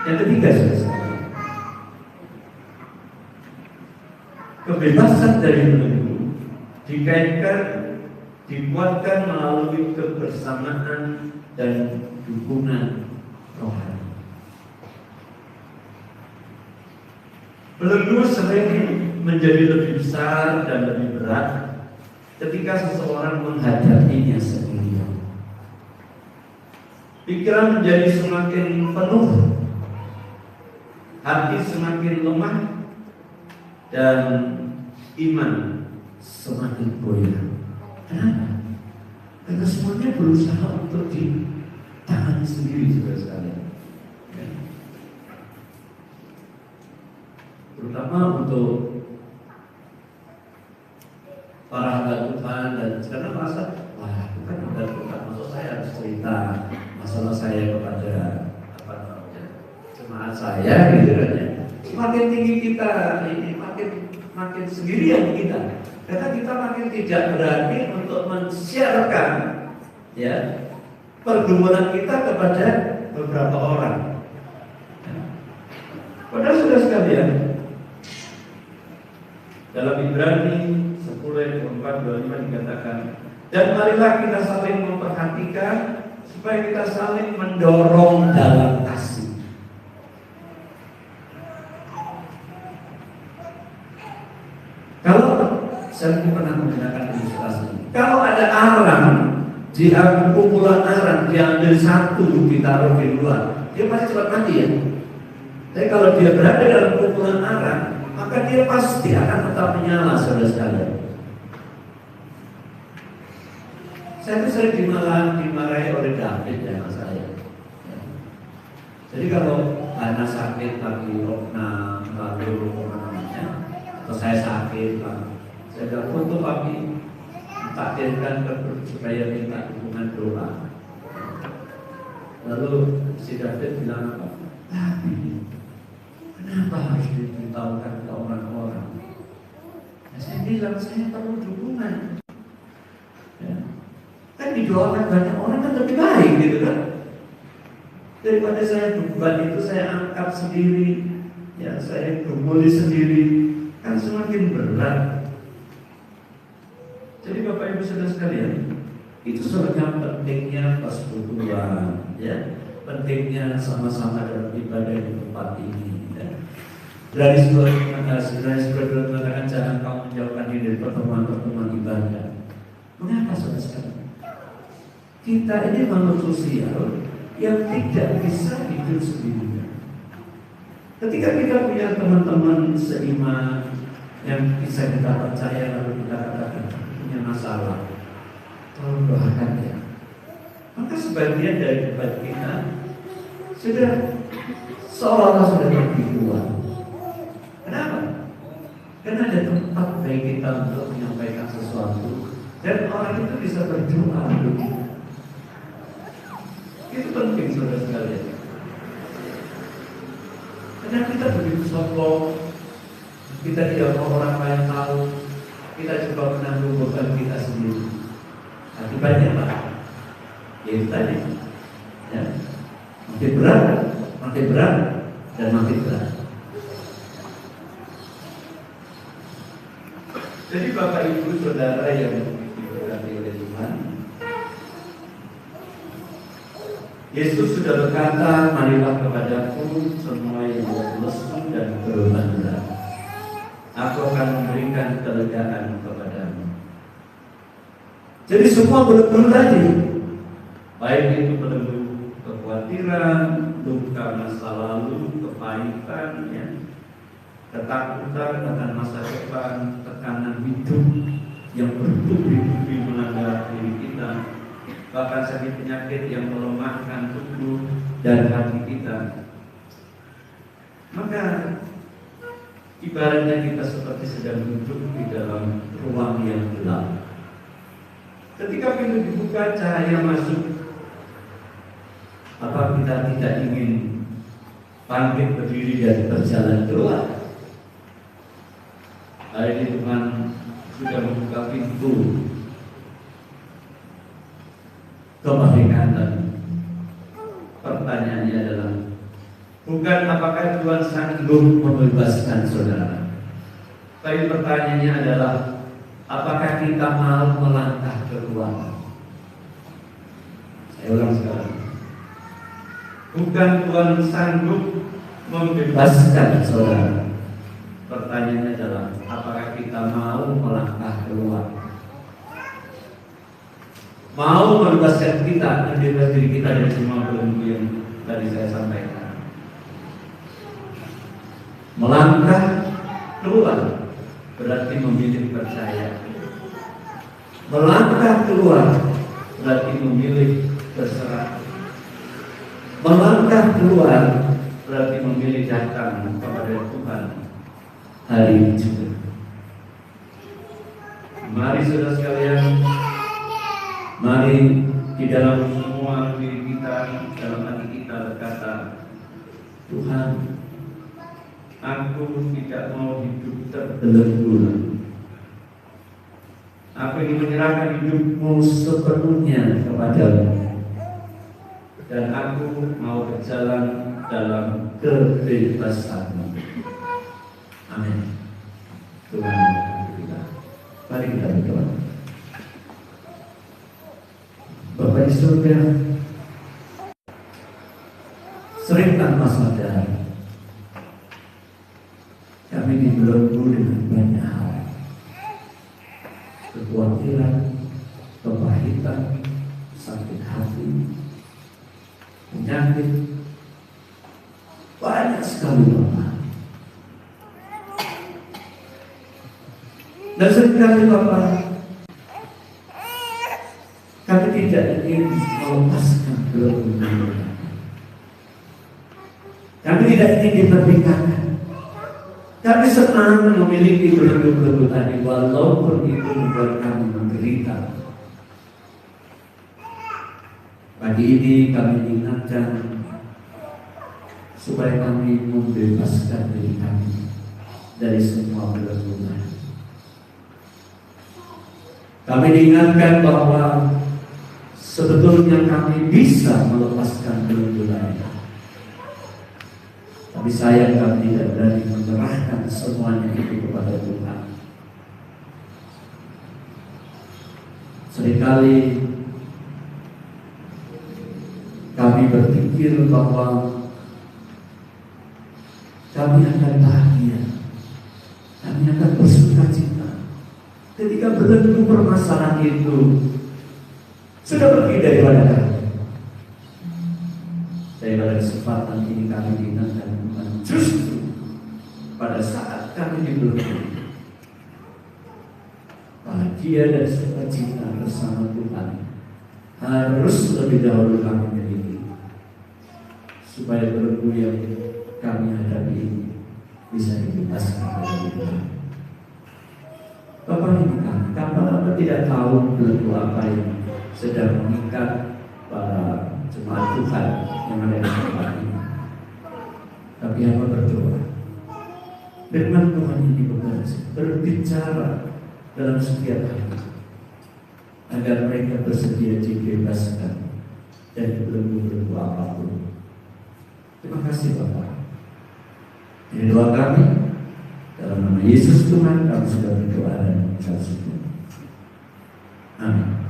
Yang ketiga, saudara, kebebasan dari belenggu dikaitkan, dibuatkan melalui kebersamaan dan dukungan rohani. Belenggu sering menjadi lebih besar dan lebih berat ketika seseorang menghadapinya sendirian. Pikiran menjadi semakin penuh, hati semakin lemah, dan iman semakin goyah. Kenapa? Karena semuanya berusaha untuk ditangani sendiri, saudara sekalian. Terutama untuk para hamba Tuhan, dan sekarang merasa, wah, bukan hamba Tuhan, maksud saya harus cerita masalah saya kepada jemaat saya, gitu kan ya. Semakin tinggi kita, ini makin sendirian kita, karena kita makin tidak berani untuk men-sharekan, ya, pergumulan kita kepada beberapa orang. Padahal sudah sekalian, dalam Ibrani 10:4-25 dikatakan, dan marilah kita saling memperhatikan supaya kita saling mendorong dalam kasih. Kalau saya pernah menggunakan ilustrasi, kalau ada arang, diambil kumpulan arang, diambil satu, ditaruh di luar, dia pasti cepat mati ya. Tapi kalau dia berada dalam kumpulan arang, maka dia pasti akan tetap menyala, saudara sekalian. Saya itu sering dimarahi oleh David, ya, mas saya. Jadi kalau anak sakit lagi rokna, lalu atau saya sakit, saya bilang untuk papi takdirkan supaya minta dukungan doa. Lalu si David bilang apa? Tapi kenapa harus diberitahukan ke orang-orang? Nah, saya bilang saya perlu dukungan. Ya. Kan didoakan banyak orang kan lebih baik, gitu kan? Daripada saya beban itu saya angkat sendiri, ya saya gumuli sendiri, kan semakin berat. Jadi Bapak Ibu Saudara sekalian, itu sebenarnya pentingnya persekutuan, ya, pentingnya sama-sama dalam ibadah di tempat ini. Ya. Dari sebuah mengatakan jangan kamu menjauhkan diri dari pertemuan-pertemuan ibadah. Mengapa saudara sekalian? Kita ini makhluk sosial yang tidak bisa hidup sendirian. Ketika kita punya teman-teman seiman yang bisa kita percaya, lalu kita katakan punya masalah, tolong doakan ya. Maka sebagian dari debat kita sudah seolah-olah sudah terbuat. Kenapa? Karena ada tempat bagi kita untuk menyampaikan sesuatu dan orang itu bisa berdoa untuk kita. Itu penting, saudara sekalian. Karena kita begitu sombong, kita tidak mau orang lain tahu, kita coba menanggung beban kita sendiri. Akibatnya apa? Ya itu tadi, ya, makin berat, dan makin berat. Jadi Bapak Ibu Saudara yang diberkati oleh Tuhan, Yesus sudah berkata, marilah kepadaku semua yang lesu dan beban berat, aku akan memberikan kelegaan kepadamu. Jadi semua belenggu tadi, baik itu belenggu kekhawatiran, luka masa lalu, kepahitan, ya, ketakutan akan masa depan, tekanan hidup yang bertubi-tubi melanda diri kita, bahkan sakit penyakit yang melemahkan tubuh dan hati kita. Maka ibaratnya kita seperti sedang duduk di dalam ruang yang gelap. Ketika pintu dibuka, cahaya masuk. Apa kita tidak ingin bangkit berdiri dan berjalan keluar? Hari ini Tuhan sudah membuka pintu kemerdekaan. Pertanyaannya adalah, bukan apakah Tuhan sanggup membebaskan saudara, tapi pertanyaannya adalah, apakah kita mau melangkah keluar? Saya ulang sekali. Bukan Tuhan sanggup membebaskan saudara. Pertanyaannya adalah, apakah kita mau melangkah keluar? Mau membebaskan kita, membebaskan diri kita dari semua belenggu yang tadi saya sampaikan. Melangkah keluar berarti memilih percaya. Melangkah keluar berarti memilih berserah. Melangkah keluar berarti memilih datang kepada Tuhan hari ini juga. Mari saudara sekalian, mari di dalam semua diri kita, dalam hati kita berkata, Tuhan, aku tidak mau hidup terbelenggu. Aku ingin menyerahkan hidupmu sepenuhnya kepadamu, dan aku mau berjalan dalam kebebasanmu. Amin. Tuhan kita. Mari kita berdoa. Bapak di surga, sering tanpa sadar kami dibelenggu dengan banyak hal, kekhawatiran, kepahitan, sakit hati, penyakit, banyak sekali Bapak. Dan seringkali Bapak, kami tidak ingin melepaskan belenggu. Kami tidak ingin dimerdekakan. Kami senang memiliki belenggu-belenggu tadi, walaupun itu membuat kami menderita. Pagi ini kami ingatkan supaya kami membebaskan diri kami dari semua belenggu. Kami diingatkan bahwa sebetulnya kami bisa melepaskan belenggu lain, tapi sayang kami tidak berani menyerahkan semuanya itu kepada Tuhan. Seringkali kami berpikir bahwa kami akan bahagia, kami akan bersuka cita ketika belenggu permasalahan itu sudah pergi daripada kami. Saya pada kesempatan ini kami diingatkan justru pada saat kami dibelenggu, bahagia dan sukacita bersama Tuhan harus lebih dahulu kami miliki, supaya belenggu yang kami hadapi ini bisa dibebaskan dari Tuhan. Bapak ini kami tidak tahu belenggu apa yang sedang mengikat para jemaat Tuhan yang ada di tempat ini. Tapi kami hamba berdoa. Firman Tuhan ini berbicara dalam setiap hati, agar mereka bersedia dibebaskan dari belenggu-belenggu apapun. Terima kasih Bapak. Ini doa kami. Dalam nama Yesus Tuhan kami sudah berdoa dan bersyukur. Amin.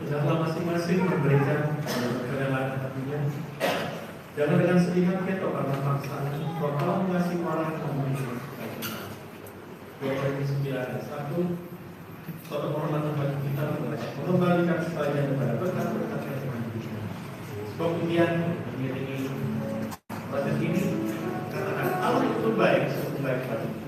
Hendaklah masing-masing memberikan kerelaan hatinya. Jangan dengan sedih hati atau karena paksaan. Kalau mengasihi orang yang memiliki hati. 2 Korintus 9:1. Suatu penghormatan bagi kita mengembalikan sebagian kepada berkat-berkat yang Tuhan berikan. Sebab kemudian mengiringi proses ini katakan Allah itu baik, sungguh baik bagi kita.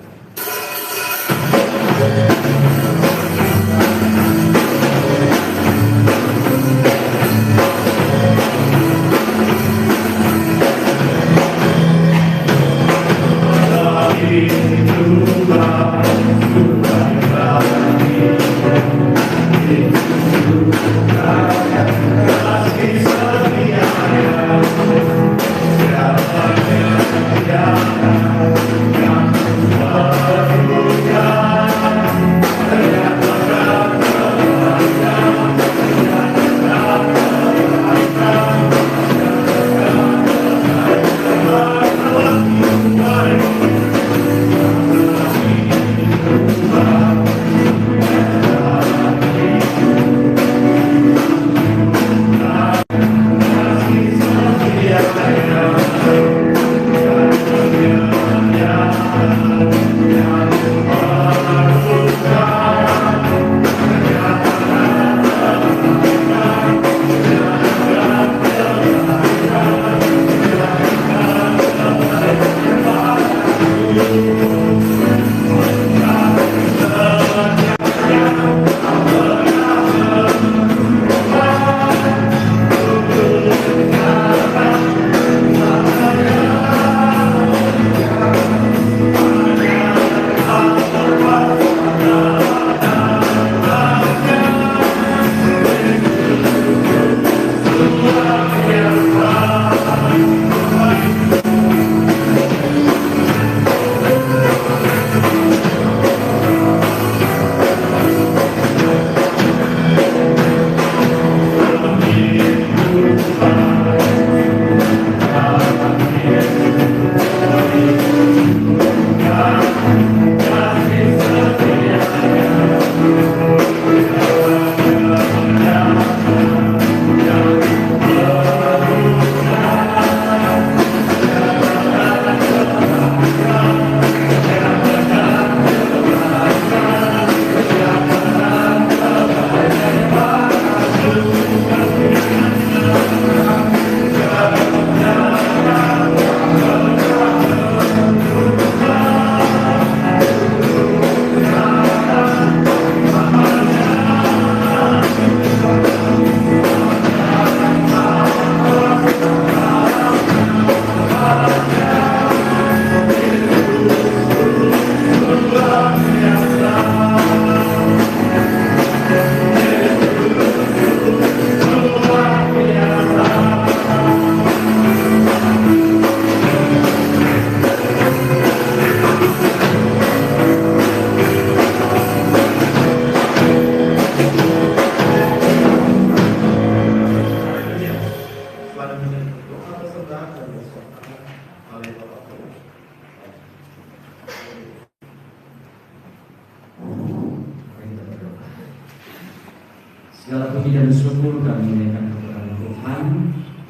Segala puji dan syukur kami naikkan kepada Tuhan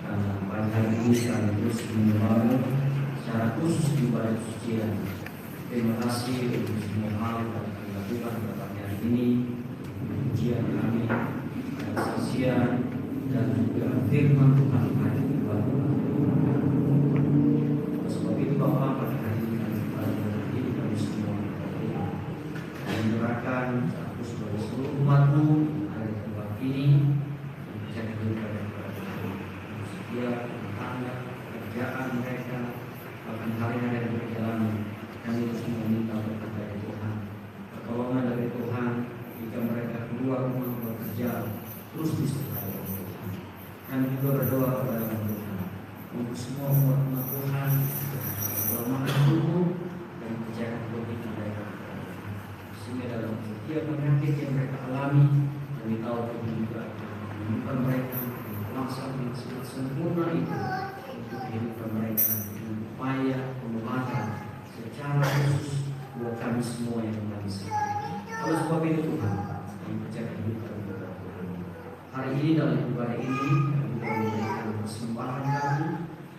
karena pada hari ini kami terus menyembah secara khusus di ibadat sucian. Terima kasih untuk semua hal yang telah kami lakukan pada hari ini, ujian kami, dan kesaksian dan juga firman Tuhan hari ini. Sebab itu Bapak pada hari ini kami kembali kami semua menyerahkan khusus kepada seluruh umat-Mu ini menjadi kepada setiap tangga kerjaan mereka bahkan hari-hari yang berjalan kami terus meminta berkat dari Tuhan, pertolongan dari Tuhan jika mereka keluar rumah bekerja terus disertai oleh Tuhan. Kami juga berdoa kepada Tuhan untuk semua umat Tuhan kelemahan tubuh dan kejagaan COVID mereka, sehingga dalam setiap penyakit yang mereka alami kami tahu Tuhan juga menemukan mereka langsung yang sangat sempurna itu untuk kehidupan mereka dengan upaya pengobatan secara khusus buat kami semua yang kami sakit. Oleh sebab itu Tuhan, kami percaya hidup dalam berkat Tuhan. Hari ini dalam ibadah ini kami juga memberikan persembahan kami,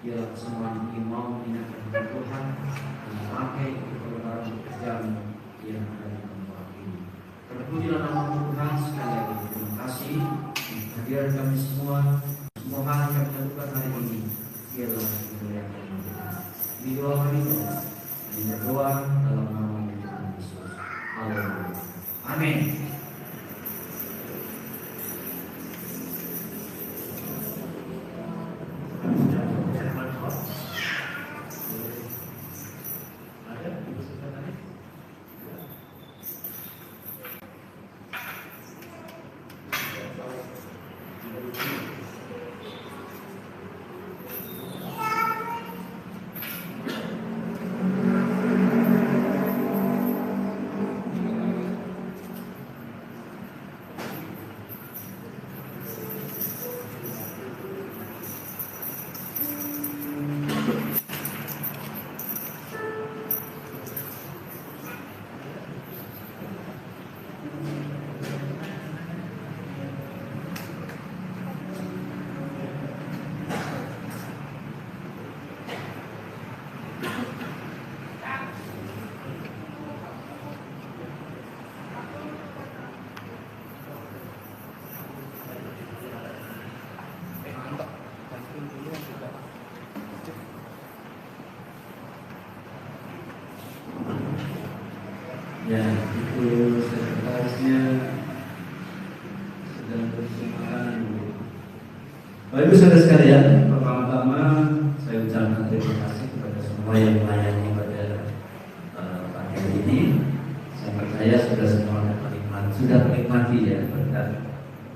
ialah persembahan yang mau mengingatkan Tuhan dan memakai untuk kebenaran pekerjaan yang ada di tempat ini. Terpujilah nama Tuhan. Sekali lagi terima kasih kehadiran kami semua hal yang kami lakukan hari ini ialah memuliakan Tuhan. Di doa kami berdoa dalam nama Tuhan Yesus. Haleluya. Amin. Ya, itu sekretarisnya sedang bersama. Bapak Ibu saudara sekalian, pertama-tama saya ucapkan terima kasih kepada semua yang melayani pada pagi hari ini. Saya percaya sudah semua sudah menikmati ya berkat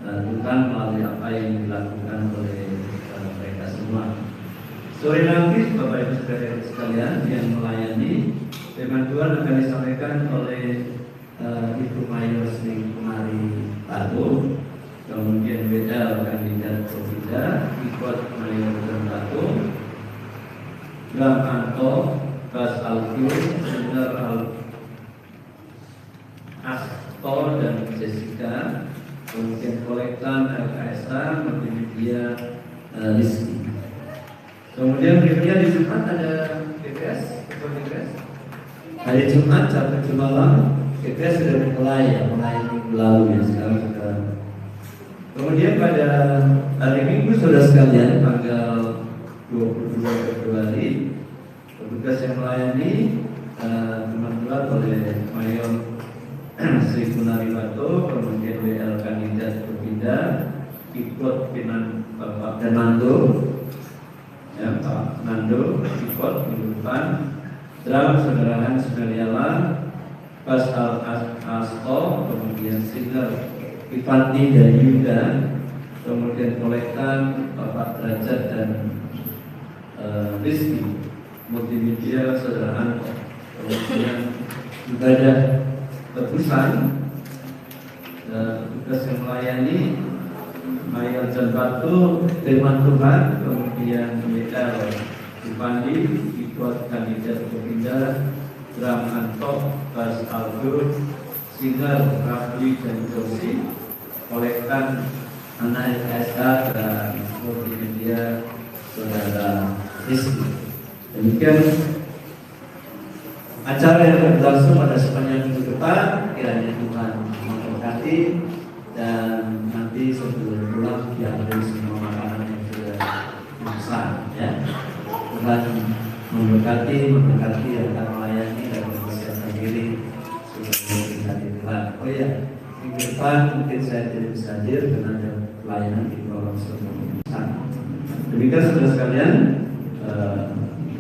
Tuhan melalui apa yang dilakukan oleh mereka semua. Sore nanti Bapak Ibu saudara sekalian yang melayani, firman Tuhan akan disampaikan oleh Ibu Mayor Sri Kumari Batu, kemudian beda kandidat Provida, ikut Mayor Batu, Bram Anto, Bas Alkyu, Sender Asto dan Jessica, kemudian kolektan LKSA, multimedia Rizky. Kemudian berikutnya di Jumat ada PPS, hari Jumat sampai malam kita sudah mulai minggu lalu ya, sekarang sudah. Kemudian pada hari Minggu saudara sekalian tanggal 22 Februari petugas yang melayani dimanfaat oleh Mayor Sri Kunari Bato, kemudian WL kandidat Provida, ikut dengan Bapak Fernando, ya Pak Nando ikut minggu depan. Drum saudara Hans Meliala, Bas Asto, kemudian singer Ivanti dan Yuda, kemudian kolektan Bapak Derajat dan Rizky, multimedia saudara Anto, kemudian ibadah tebusan tugas yang melayani Mayor Jan Batu, firman Tuhan, kemudian WL Ivanti, ikut kandidat Provida, Bram Anto, Bas Aldo, singer Rafli dan Josi, kolektan anak LKSK dan multimedia saudara Rizky. Demikian acara yang akan berlangsung pada sepanjang minggu depan. Kiranya Tuhan memberkati dan nanti sebelum pulang diambil semua makanan yang sudah dipesan ya. Tuhan memberkati yang akan melayani dan mempersiapkan diri sudah dihadiri Tuhan. Oh ya, minggu depan mungkin saya tidak bisa hadir karena ada pelayanan di program sebelumnya. Demikian saudara sekalian,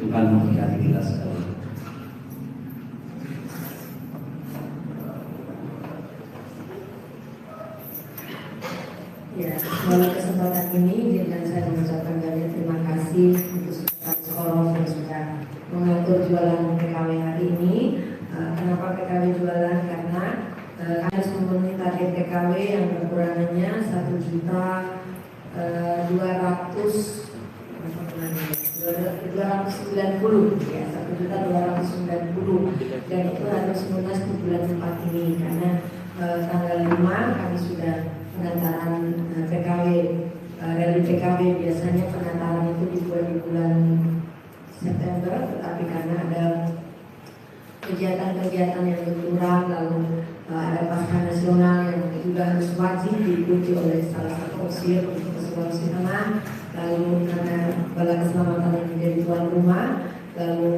Tuhan memberkati kita. jualan PKW hari ini. Kenapa PKW jualan? Karena kami harus memenuhi target PKW yang kekurangannya 1.290 ya, 1.290, dan itu harus lunas di bulan 4 ini karena tanggal 5 kami sudah pengantaran PKW. Dari PKW biasanya pengantaran itu dibuat di bulan September, tetapi karena ada kegiatan-kegiatan yang berkurang, lalu ada Paskah Nasional yang juga harus wajib diikuti oleh salah satu OSIR untuk Sulawesi Tengah, lalu karena Bala Keselamatan yang menjadi tuan rumah, lalu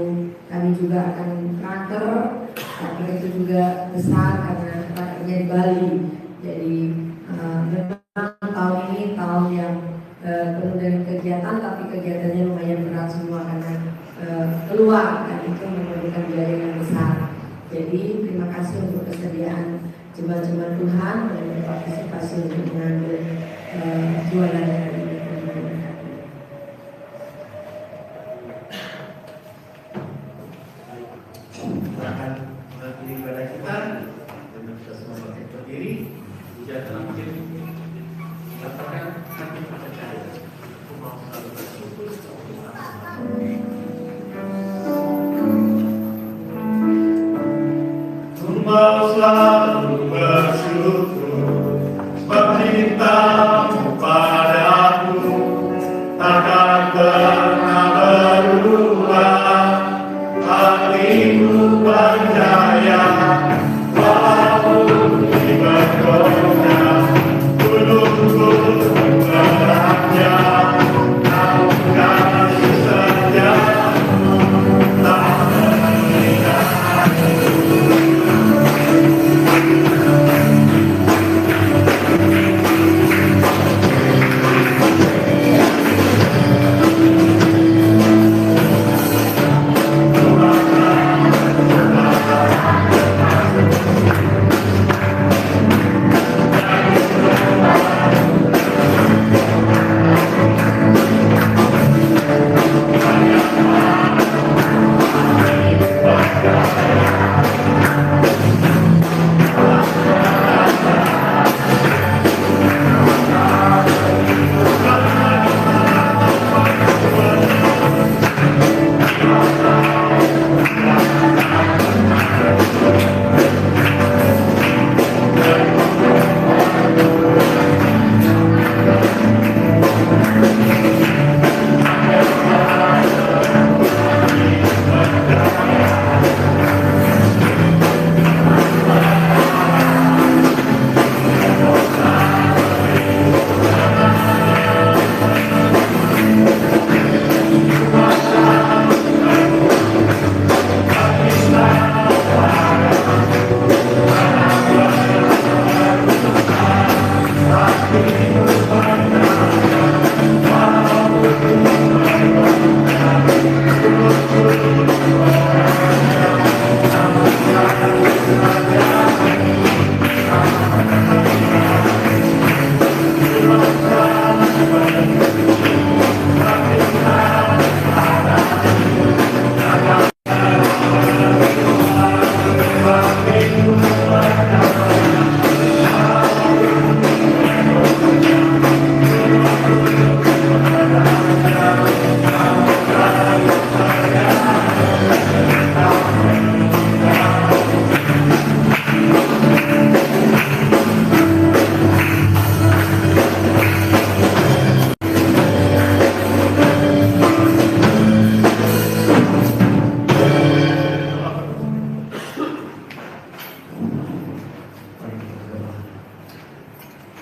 kami juga akan raker, tapi itu juga besar karena rakernya di Bali. Jadi memang tahun ini tahun yang penuh dengan kegiatan, tapi kegiatannya lumayan berat semua karena keluar, dan itu memerlukan biaya yang besar. Jadi terima kasih untuk kesediaan jemaat-jemaat Tuhan yang berpartisipasi untuk mengambil jualan hari ini. Silakan menghadiri ibadah kita dan kita semua bangkit berdiri. Puja dalam diri. Katakan kami percaya. Aku mau selalu bersyukur. Mau selalu bersyukur sebab cintamu padaku takkan pernah berubah. Hatiku percaya walaupun di bergoyang gunung-gunung beranjak, kau kasih setiamu tak meninggal.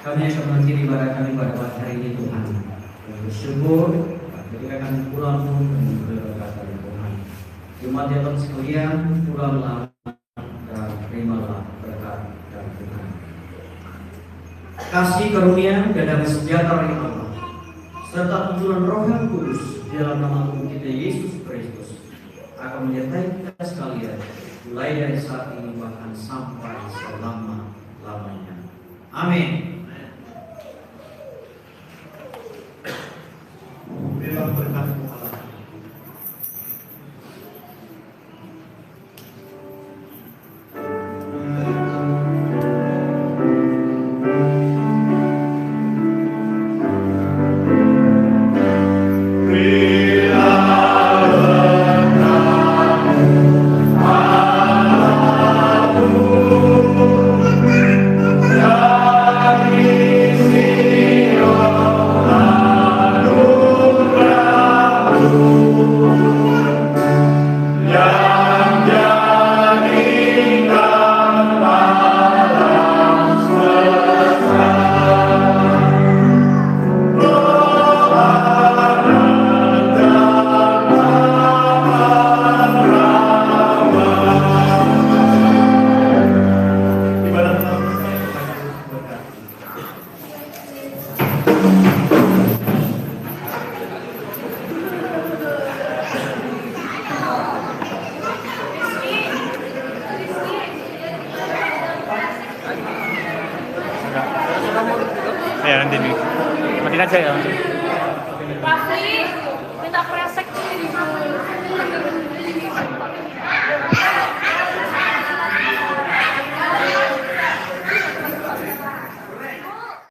Kami akan mengakhiri ibadah kami pada pagi hari ini Tuhan. Kami bersyukur ketika kami pulang pun kami berkat dari Tuhan. Jemaat jemaat sekalian, pulanglah dan terimalah berkat dari Tuhan. Kasih karunia dan damai sejahtera dari Allah serta tuntunan Roh yang Kudus dalam nama Tuhan kita Yesus Kristus akan menyertai kita sekalian mulai dari saat ini bahkan sampai selama-lamanya. Amin. Bilang berkat Allah. Ya nanti nih. Matiin aja ya. Rafli, minta kresek nih.